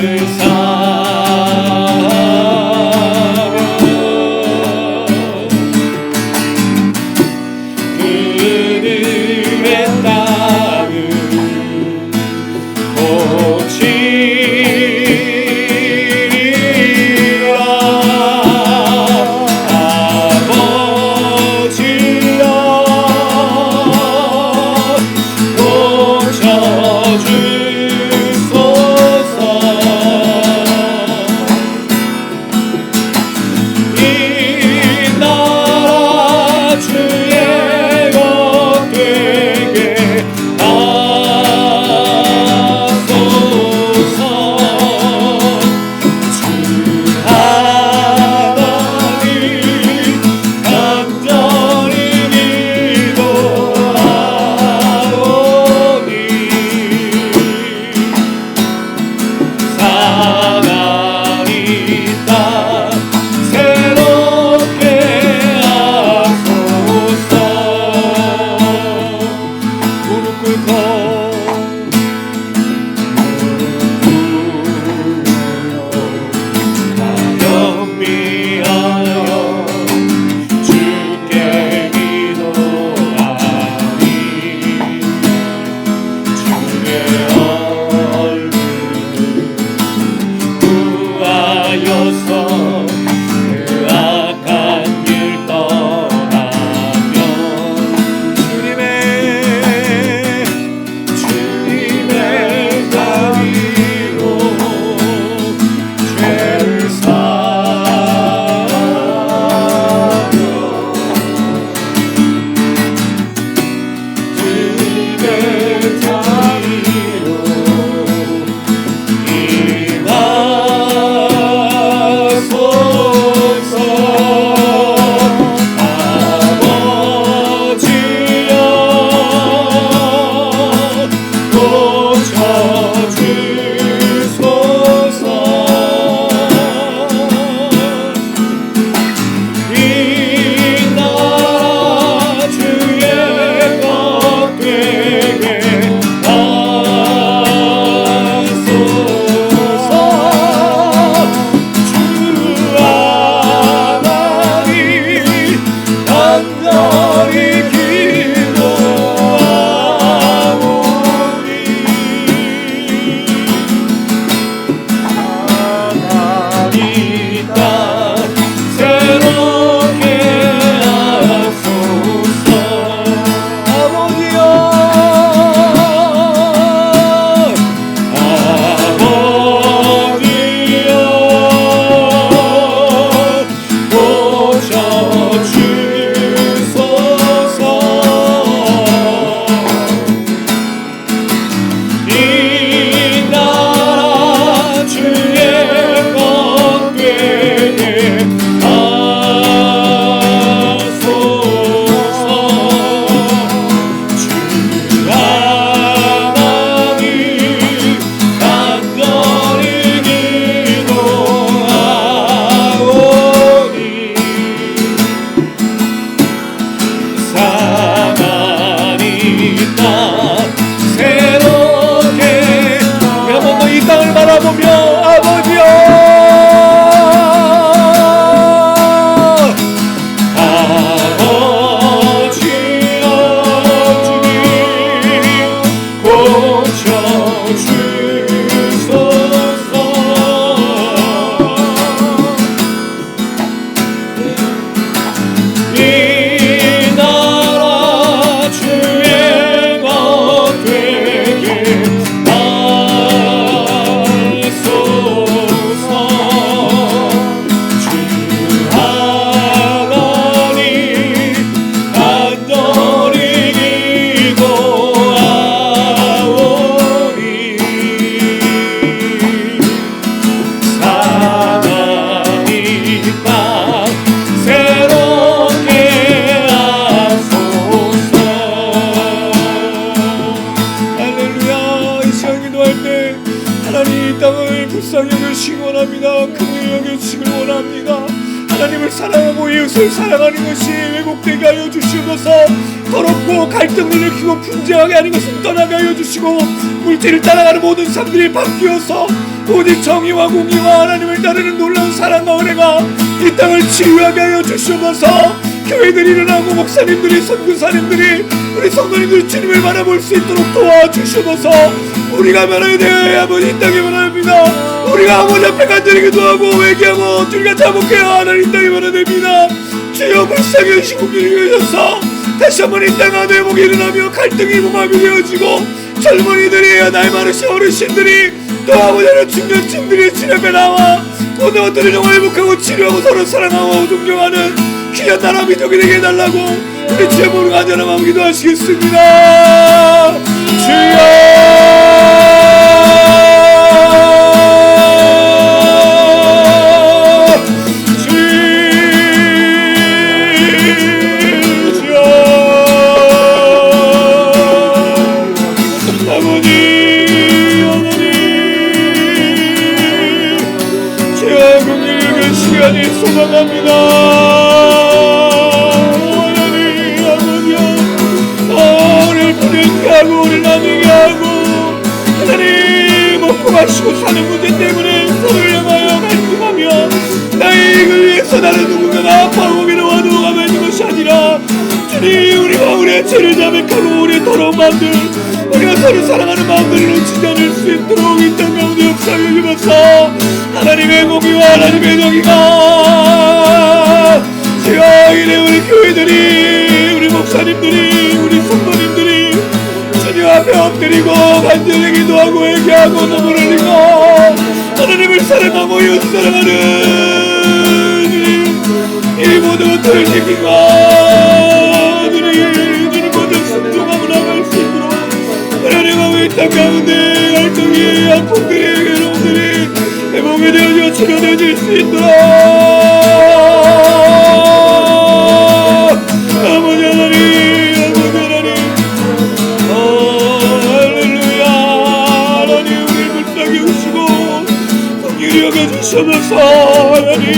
죄를 사하며 그들의 땅을 고치리라. 아버지여 고쳐주소서. 이 나라 주의 것 되게 하소서. 주 하나님 간절히 기도하오니 사랑이 땅 새롭게 하소서. 무릎 꿇고 영미하여 주께 기도하니 주의 얼굴 구하여서 그 악한 길 떠나며 주님의 자비로 죄를 사하며 주님의 자비로 임하소서. 아버지여 고쳐주소서. 이 나라 주의 것 되게 하소서. 주 하나님 간절히 기도하오니 하나님 땅 새롭게 하소서. 아버지여 아버지여 고쳐주소서. 이 나라 주의 것 되게 하소서. 주 하나님 간절히 기도하오니 사랑이 땅 새롭게. 우리 한 번 더 이 땅을 바라보며 아버지여 아버지여 주님 고쳐주소서. 이 나라 주의 것 되게 하소서. 주 하나님 간절히 기도하오니 사랑이 땅 새롭게 하소서. 할렐루야. 이 시간 기도할 때 하나님 이 땅을 불쌍히 여겨주시기 원합니다. 긍휼히 여겨주시길 원합니다. 하나님을 사랑하고 이웃을 사랑하는 것이 왜곡되게 하여 주시옵소서. 더럽고 갈등을 일으키고 분쟁하게 하는 것은 떠나게 하여 주시고 물질을 따라가는 모든 사람들이 바뀌어서 오직 정의와 공의와 하나님을 따르는 놀라운 사랑과 은혜가 이 땅을 치유하게 하여 주시옵소서. 교회들이 일어나고 목사님들이 선교사님들이 우리 성도님들이 주님을 바라볼 수 있도록 도와주시옵소서. 우리가 변화에 대하여 아버지 이 땅에 변화됩니다. 우리가 아버지 앞에 간절히기도 하고 회개하고 우리가 자복해야 하나님 이 땅에 변화됩니다. 주여 불쌍히 여기시고 긍휼히 여기셔서 다시 한번 이 땅 안에 회복이 일어나며 갈등이 봉합이 되어지고 젊은이들이 나이 많으신 어르신들이 또 아버지는 중년층들이 주님 앞에 나와 모든 것들을 정말 회복하고 치료하고 서로 사랑하고 존경하는 귀한 나라 민족이 되게 해달라고 우리 주의 모든 간절한 마음 기도하시겠습니다. 시간이 소망합니다. 하나님 아버지여, 우리를 부르게 하고 우리를 나누게 하고 하나님 먹고 마시고 사는 문제 때문에 서로를 향하여 갈등하며 나의 이익을 위해서 나는 누군가가 아파하고 괴로워하고 가만히 있는 것이 아니라 주님 우리가 우리의 죄를 자백하고 우리의 더러운 마음들 우리가 서로 사랑하는 마음들을 놓치지 않을 수 있도록 이 땅 가운데 역사를 이루면서 하나님의 공의와 하나님의 정의가 주여 이래 우리 교회들이 우리 목사님들이 우리 성도님들이 주님 앞에 엎드리고 간절히 기도하고 회개하고 눈물 흘리고 하나님을 사랑하고 이웃 사랑하는 이 모든 것들을 지키고 주님 모든 순종하고 나갈 수 있도록 하나님하고 이 땅 가운데 갈등이 아픔들이 괴로움들이 회복이 되어져 치료되어질 수 있도록 아버지 하나님 아버지 하나님 할렐루야 하나님 우리를 불쌍히 여기시고 긍휼히 여겨주셔서 하나님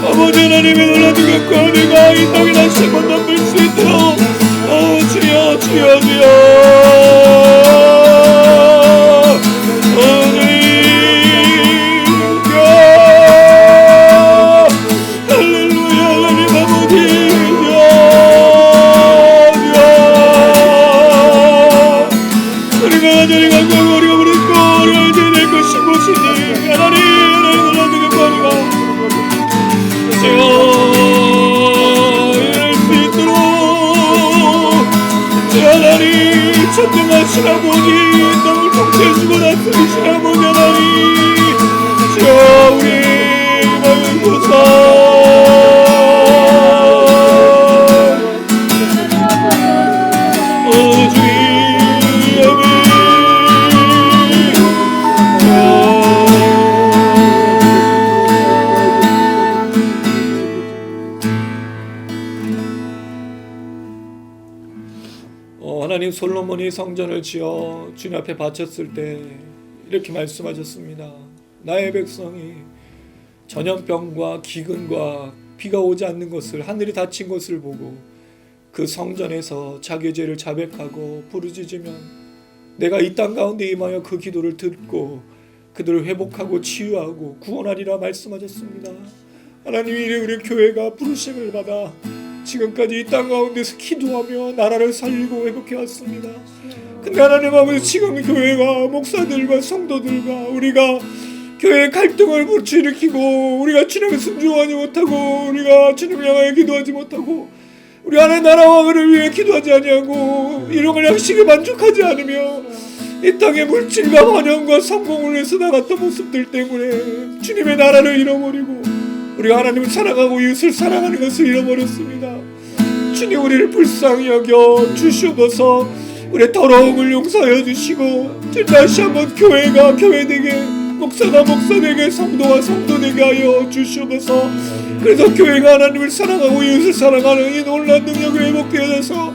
아버지 하나님의 놀라운 능력과 은혜가 이 땅에 다시 한번 넘칠 수 있도록 주여 주여 주여 전능하신 아버지 땅을 통치해주고 다스리신 아버지 하나님 주여 우리 마음을 보사 주의 아멘 하나님 솔로몬이 성전을 지어 주님 앞에 바쳤을 때 이렇게 말씀하셨습니다. 나의 백성이 전염병과 기근과 비가 오지 않는 것을 하늘이 닫힌 것을 보고 그 성전에서 자기의 죄를 자백하고 부르짖으면 내가 이 땅 가운데 임하여 그 기도를 듣고 그들을 회복하고 치유하고 구원하리라 말씀하셨습니다. 하나님이 우리 교회가 부르심을 받아 지금까지 이 땅 가운데서 기도하며 나라를 살리고 회복해왔습니다. 근데 하나님 아버지 지금 교회가 목사들과 성도들과 우리가 교회의 갈등을 불러일으키고 우리가 주님을 순종하지 못하고 우리가 주님을 향하여 기도하지 못하고 우리 하나님 나라와 그를 위해 기도하지 아니하고 일용할 양식에 만족하지 않으며 이 땅의 물질과 번영과 성공을 위해서 나갔던 모습들 때문에 주님의 나라를 잃어버리고 우리가 하나님을 사랑하고 이웃을 사랑하는 것을 잃어버렸습니다. 주님 우리를 불쌍히 여겨 주시옵소서. 우리의 더러움을 용서하여 주시고 주님 다시 한번 교회가 교회되게 목사가 목사되게 성도가 성도되게 하여 주시옵소서. 그래서 교회가 하나님을 사랑하고 이웃을 사랑하는 이 놀라운 능력을 회복되어져서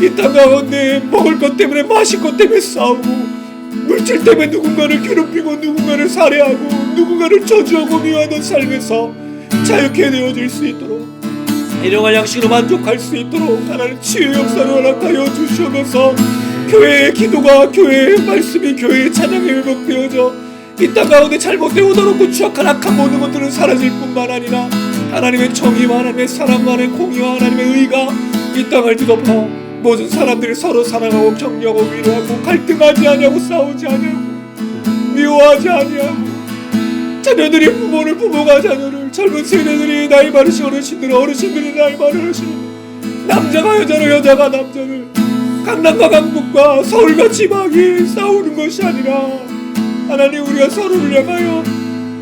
이 땅 가운데 먹을 것 때문에 마실 것 때문에 싸우고 물질 때문에 누군가를 괴롭히고 누군가를 살해하고 누군가를 저주하고 미워하던 삶에서 자유케 되어질 수 있도록 일용할 양식으로 만족할 수 있도록 하나님 치유의 역사를 허락하여 주시옵소서. 교회의 기도가 교회의 말씀이 교회의 찬양이 회복되어져 이 땅 가운데 잘못되어 얻어놓고 추악한 악한 모든 것들은 사라질 뿐만 아니라 하나님의 정의와 하나님의 사랑과 하나님의 공의와 하나님의 의가 이 땅을 뒤덮어 모든 사람들이 서로 사랑하고 격려하고 위로하고 갈등하지 아니하고 싸우지 아니하고 미워하지 아니하고 자녀들이 부모를 부모가 자녀를 젊은 세대들이 나이 많으신 어르신들이 나이 많으신 남자가 여자를 여자가 남자를 강남과 강북과 서울과 지방이 싸우는 것이 아니라 하나님 우리가 서로를 향하여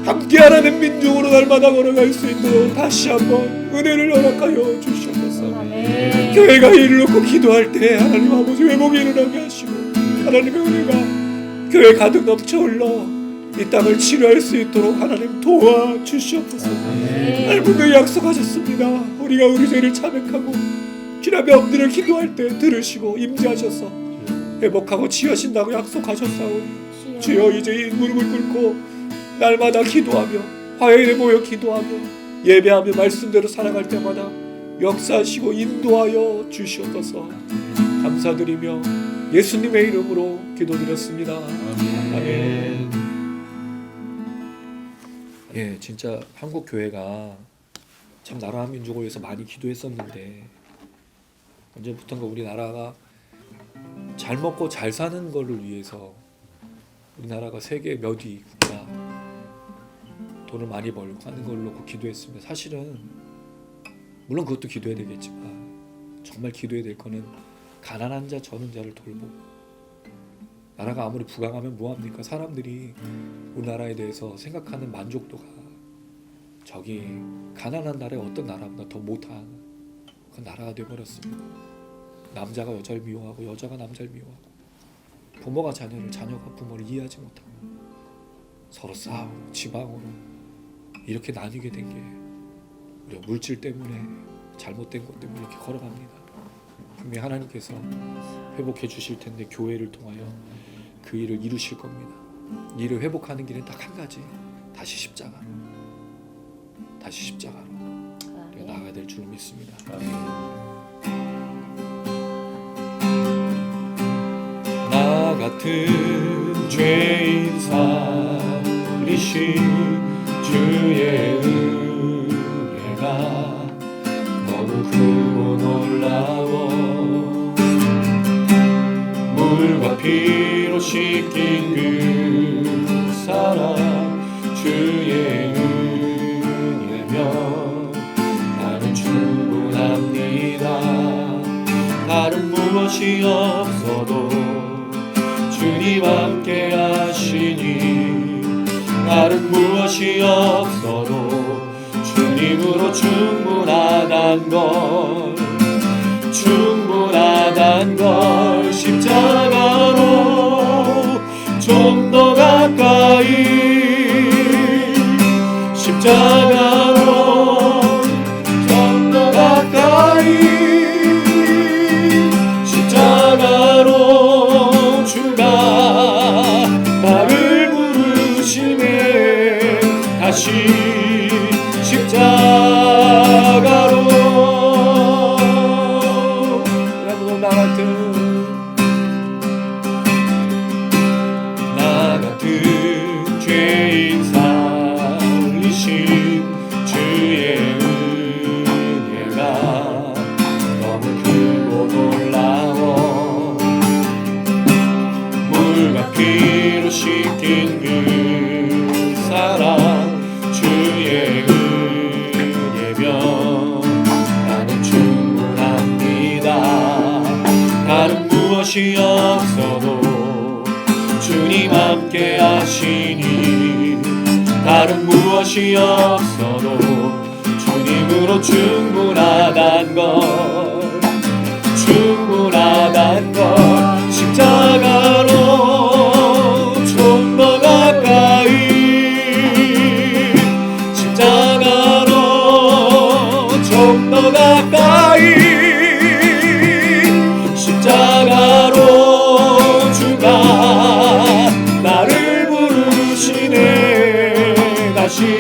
함께하라는 민족으로 날마다 걸어갈 수 있도록 다시 한번 은혜를 허락하여 주시옵소서. 아멘. 교회가 이를 놓고 기도할 때 하나님 아버지 회복이 일어나게 하시고 하나님의 은혜가 교회 가득 넘쳐 흘러 이 땅을 치료할 수 있도록 하나님 도와주시옵소서. 하나님 분명히 약속하셨습니다. 우리가 우리 죄를 자백하고 주님 앞에 엎드려 기도할 때 들으시고 임재하셔서 회복하고 치유하신다고 약속하셨사오니 주여 이제 이 무릎을 꿇고 날마다 기도하며 화요일에 모여 기도하며 예배하며 말씀대로 살아갈 때마다 역사하시고 인도하여 주시옵소서. 감사드리며 예수님의 이름으로 기도드렸습니다. 아멘. 예, 진짜 한국 교회가 참 나라 민족을 위해서 많이 기도했었는데 언제부턴가 우리나라가 잘 먹고 잘 사는 거를 위해서 우리나라가 세계 몇 위 국가 돈을 많이 벌고 하는 걸 놓고 기도했습니다. 사실은 물론 그것도 기도해야 되겠지만 정말 기도해야 될 거는 가난한 자 저는 자를 돌보고 나라가 아무리 부강하면 뭐합니까? 사람들이 우리나라에 대해서 생각하는 만족도가 저기 가난한 나라의 어떤 나라보다 더 못한 그 나라가 되어버렸습니다. 남자가 여자를 미워하고 여자가 남자를 미워하고 부모가 자녀를 자녀가 부모를 이해하지 못하고 서로 싸우고 지방으로 이렇게 나뉘게 된 게 우리가 물질 때문에 잘못된 것 때문에 이렇게 걸어갑니다. 분명히 하나님께서 회복해 주실 텐데 교회를 통하여 그 일을 이루실 겁니다. 일을 회복하는 길은 딱 한 가지, 다시 십자가로 우리가 나아가야 될 줄로 믿습니다. 나 같은 죄인 살리신 주의 은혜가 너무 크고 놀라워 물과 피로 씻긴 그 사랑 주의 은혜면 나는 충분합니다. 다른 무엇이 없어도 주님 함께 하시니 다른 무엇이 없어도 주님으로 충분하단 걸 십자가로 좀 더 가까이 십자가로 좀 더 가까이 십자가로 주가 나를 부르시네 다시 십자가로 여러분 나 같은 죄인 살리신 주의 은혜가 너무 크고 놀라워 물과 피로 씻긴 그 사랑 주의 은혜면 나는 충분합니다. 다른 무엇이 없어도 주님 함께 하시니 다른 무엇이 없어도 주님으로 충분하단 걸 십자가로 좀 더 가까이 십자가로 좀 더 가까이 십자가로 주가 나를 부르시네 다시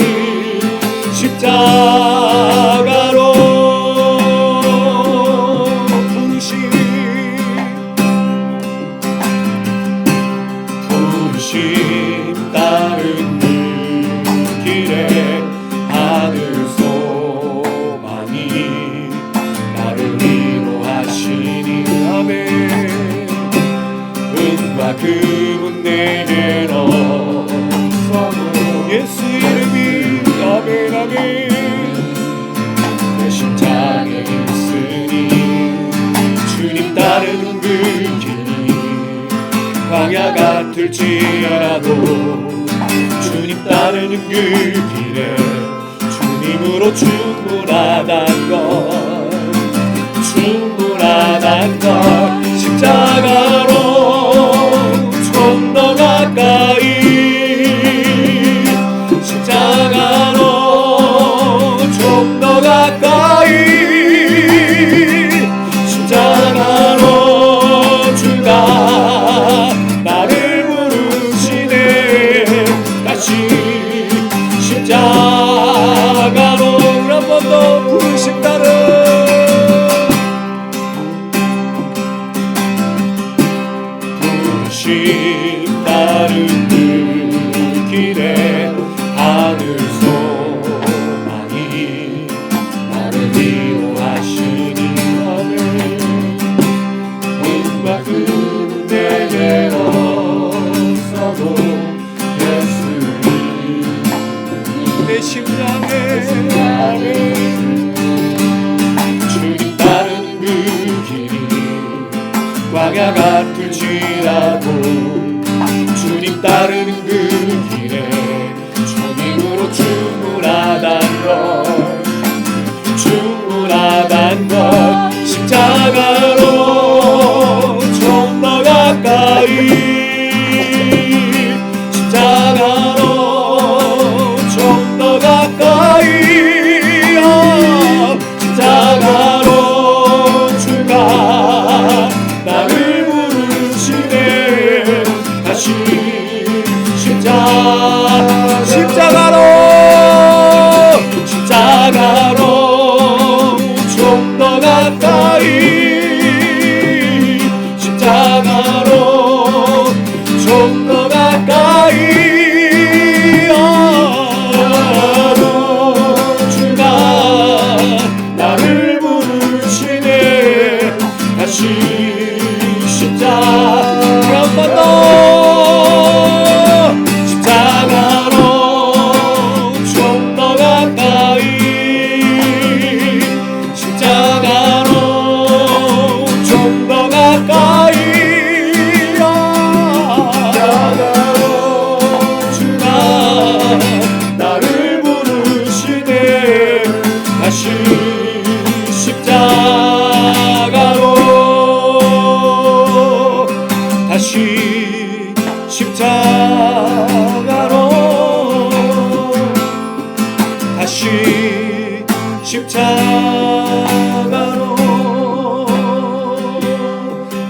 십자가로 예수 이름이 아멘 아멘. 내 심장에 있으니 주님 따르는 그 길이 광야 같을지라도 주님 따르는 그 길에 주님으로 충분하단 것 충분하단 것 십자가로 좀 더 가까이 십자가로 좀 더 가까이 십자가로 주가 나를 부르시네 다시 십자가로 한 번 더 부르신다는 부르신다는 그 길에 하늘 소망이 나를 위로하시니 아멘. 문과 그 내게 없어도 예수님 내 심장에 아멘. 주님 따르는 그 길이 광야 같을지라도 주님 따르는 그 길에 주님으로 충분하단 것 충분하단 것 십자가로 좀 더 가까이 십자가로 좀 더 가까이 십자가로 주가 나를 부르시네 다시 십자가로 좀 더 가까이 십자가로 좀 더 가까이 주가 나를 부르시네 다시 십자가 한 번 더 십자가로 좀 더 가까이 십자가로 좀 더 가까이 십자가로 주가 나를 부르시네 다시 십자가로 다시 십자가로 다시 십자가로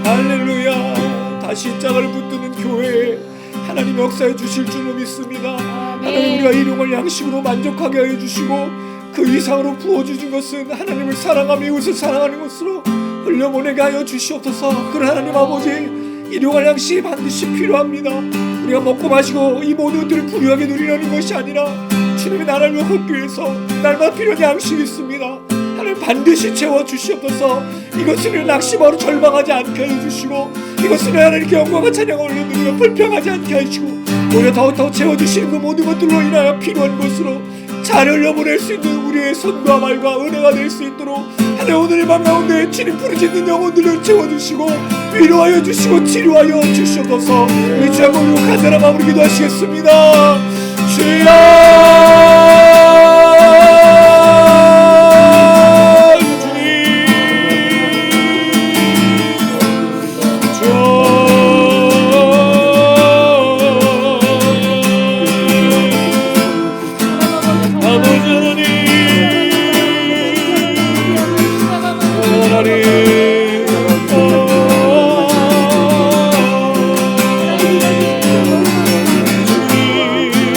할렐루야. 다시 십자가를 붙드는 교회에 하나님 역사해 주실 줄로 믿습니다. 하나님 우리가 일용할 양식으로 만족하게 하여 주시고 그 이상으로 부어주신 것은 하나님을 사랑하며 이웃을 사랑하는 것으로 흘려보내게 하여 주시옵소서. 그런 하나님 아버지 일용할 양식이 반드시 필요합니다. 우리가 먹고 마시고 이 모든 것들을 부유하게 누리려는 것이 아니라 주님의 나라를 걷기 위해서 날마다 필요한 양식이 있습니다. 하나님 반드시 채워주시옵소서. 이것을 낙심하러 절망하지 않게 해주시고 이것을 하나님께 영광과 찬양을 올려드리며 불평하지 않게 하시고 오히려 더욱더 채워주시는 그 모든 것들로 인하여 필요한 것으로 잘 흘려보낼 수 있는 우리의 손과 말과 은혜가 될 수 있도록 하나님 오늘 밤 가운데 주님 부르짖는 영혼들을 채워주시고 위로하여 주시고 치료하여 주시옵소서. 우리 주 한번 간절한 마음으로 기도하시겠습니다. 주여 주님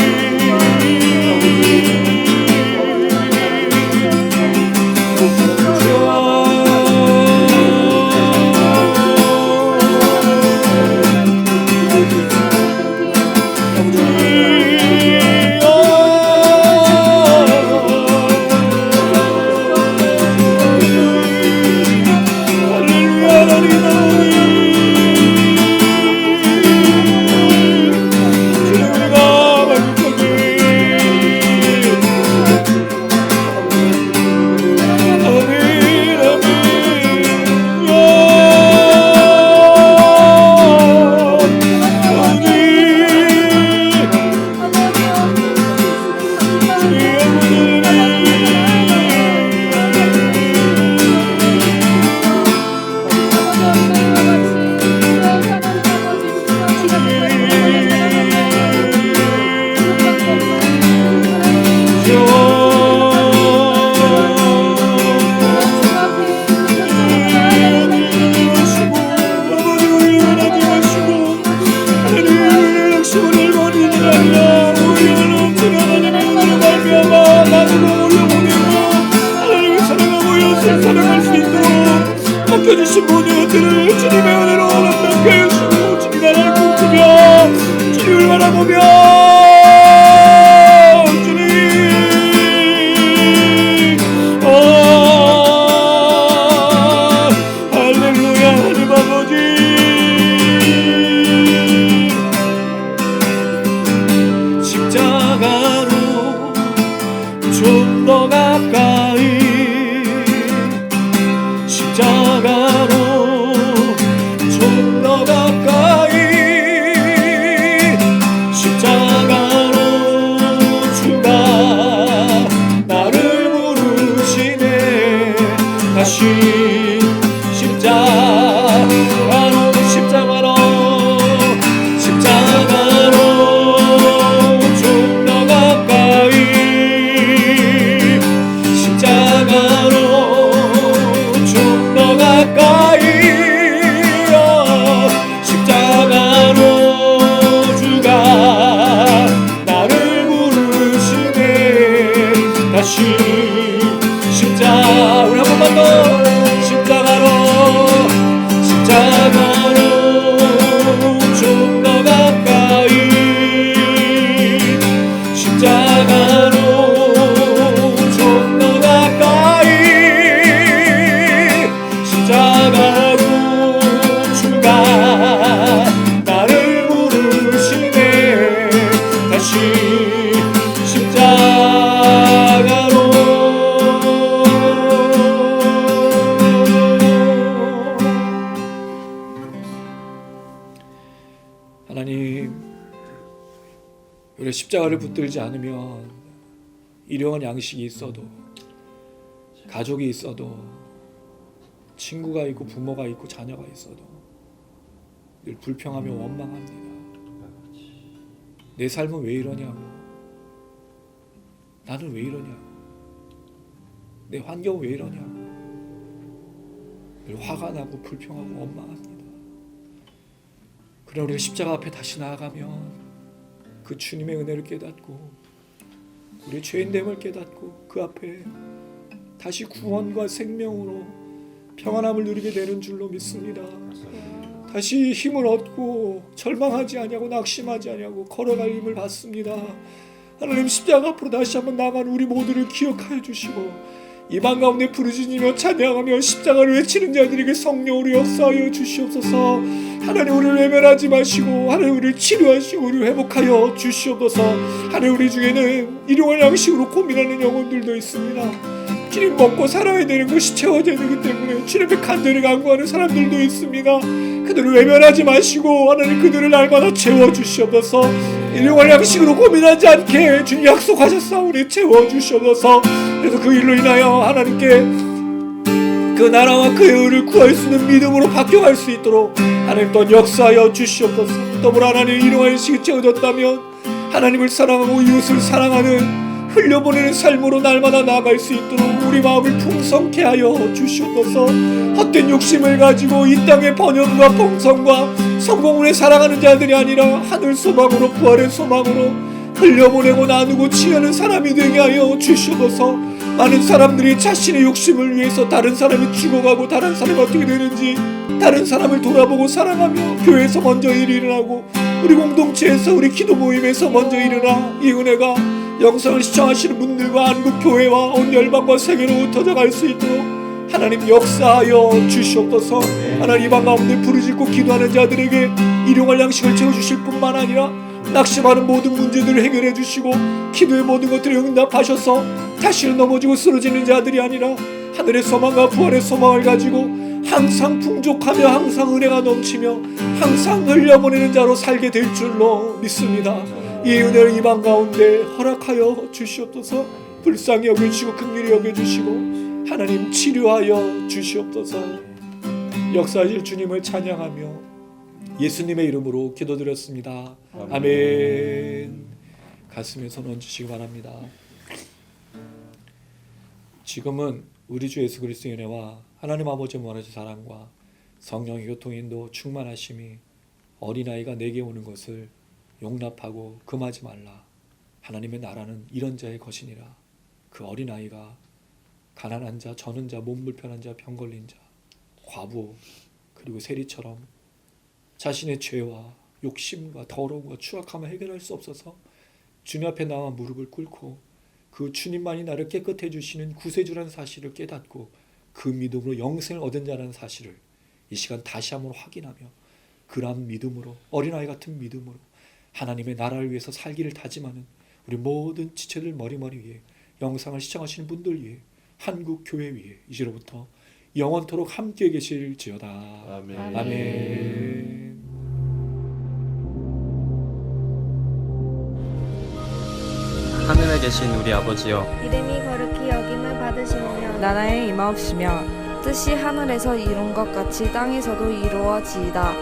주신 모든 것들을 주님의 은혜로 감당케 하시고 주님 나라를 꿈꾸며 주님을 바라보며 주님 할렐루야 하나님 아버지 십자가로 좀 더 가까이 십자가로 좀 더 가까이 십자가로 주가 나를 부르시네 다시 십자가로 좀 더 가까이 십자가로 좀 더 가까이 십자가로 주가 나를 부르시네 다시 십자가 우리 한 번만 더 십자가로 좀 더 가까이 십자가로 좀 더 가까이 십자가로 주가 나를 부르시네 다시 십자가로 하나님 우리 십자가를 붙들지 않으면 일용할 양식이 있어도 가족이 있어도 친구가 있고 부모가 있고 자녀가 있어도 늘 불평하며 원망합니다. 내 삶은 왜 이러냐고 나는 왜 이러냐고 내 환경은 왜 이러냐고 늘 화가 나고 불평하고 원망합니다. 그러나 우리가 십자가 앞에 다시 나아가면 그 주님의 은혜를 깨닫고 우리의 죄인됨을 깨닫고 그 앞에 다시 구원과 생명으로 평안함을 누리게 되는 줄로 믿습니다. 다시 힘을 얻고 절망하지 아니하고 낙심하지 아니하고 걸어갈 힘을 받습니다. 하나님 십자가 앞으로 다시 한번 나가는 우리 모두를 기억하여 주시고 이 방 가운데 부르짖으며 찬양하며 십자가를 외치는 자들에게 성령으로 역사하여 주시옵소서. 하나님 우리를 외면하지 마시고 하나님 우리를 치료하시고 우리를 회복하여 주시옵소서. 하나님 우리 중에는 일용할 양식으로 고민하는 영혼들도 있습니다. 주님 먹고 살아야 되는 것이 채워져야 되기 때문에 주님의 간절히 간구하는 사람들도 있습니다. 그들을 외면하지 마시고 하나님 그들을 날마다 채워주시옵소서. 일용할 양식으로 고민하지 않게 주님 약속하셨사오니 채워주시옵소서. 그래서 그 일로 인하여 하나님께 그 나라와 그의 의를 구할 수 있는 믿음으로 바뀌어갈 수 있도록 하나님 또한 역사하여 주시옵소서. 더불어 하나님 일용할 양식이 채워졌다면 하나님을 사랑하고 이웃을 사랑하는 흘려보내는 삶으로 날마다 나아갈 수 있도록 우리 마음을 풍성케 하여 주시옵소서. 헛된 욕심을 가지고 이 땅의 번영과 풍성과 성공을 살아가는 자들이 아니라 하늘 소망으로 부활의 소망으로 흘려보내고 나누고 취하는 사람이 되게 하여 주시옵소서. 많은 사람들이 자신의 욕심을 위해서 다른 사람이 죽어가고 다른 사람이 어떻게 되는지 다른 사람을 돌아보고 사랑하며 교회에서 먼저 일이 일어나고 우리 공동체에서 우리 기도 모임에서 먼저 일어나 이 은혜가 영상을 시청하시는 분들과 한국교회와 온 열방과 세계로 흩어져 갈 수 있도록 하나님 역사하여 주시옵소서. 하나님 이 방 가운데 부르짖고 기도하는 자들에게 일용할 양식을 채워주실 뿐만 아니라 낙심하는 모든 문제들을 해결해 주시고 기도의 모든 것들을 응답하셔서 자신을 넘어지고 쓰러지는 자들이 아니라 하늘의 소망과 부활의 소망을 가지고 항상 풍족하며 항상 은혜가 넘치며 항상 흘려보내는 자로 살게 될 줄로 믿습니다. 이 은혜를 이 방 가운데 허락하여 주시옵소서. 불쌍히 여겨주시고 긍휼히 여겨주시고 하나님 치료하여 주시옵소서. 역사하실 주님을 찬양하며 예수님의 이름으로 기도드렸습니다. 아멘. 가슴에 손 얹으시기 바랍니다. 지금은 우리 주 예수 그리스도의 은혜와 하나님 아버지의 무한하신 사랑과 성령의 교통인도 충만하심이 어린아이가 내게 오는 것을 용납하고 금하지 말라. 하나님의 나라는 이런 자의 것이니라. 그 어린아이가 가난한 자, 저는 자, 몸 불편한 자, 병 걸린 자 과부 그리고 세리처럼 자신의 죄와 욕심과 더러움과 추악함을 해결할 수 없어서 주님 앞에 나와 무릎을 꿇고 그 주님만이 나를 깨끗해 주시는 구세주라는 사실을 깨닫고 그 믿음으로 영생을 얻은 자라는 사실을 이 시간 다시 한번 확인하며 그러한 믿음으로 어린아이 같은 믿음으로 하나님의 나라를 위해서 살기를 다짐하는 우리 모든 지체들 머리머리 위에 영상을 시청하시는 분들 위해 한국 교회 위에 이제로부터 영원토록 함께 계실지어다. 아멘. 아멘. 하늘에 계신 우리 아버지여, 이름이 거룩히 여김을 받으시오며 나라의 임하옵시며 뜻이 하늘에서 이룬 것 같이 땅에서도 이루어지이다.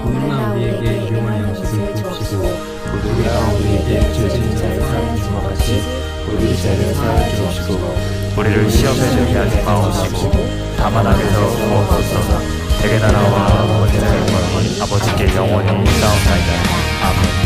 오늘날 우리에게 일용할 양식을 주옵시고 우리가 우리에게 죄 지은 자를 사하여 준 것 같이 우리 죄를 사하여 주옵시고 우리를 시험에 들게 하지 마옵시고 다만 악에서 구하옵소서. 대개 나라와 권세와 영광이 아버지께 영원히 있사옵나이다. 아멘.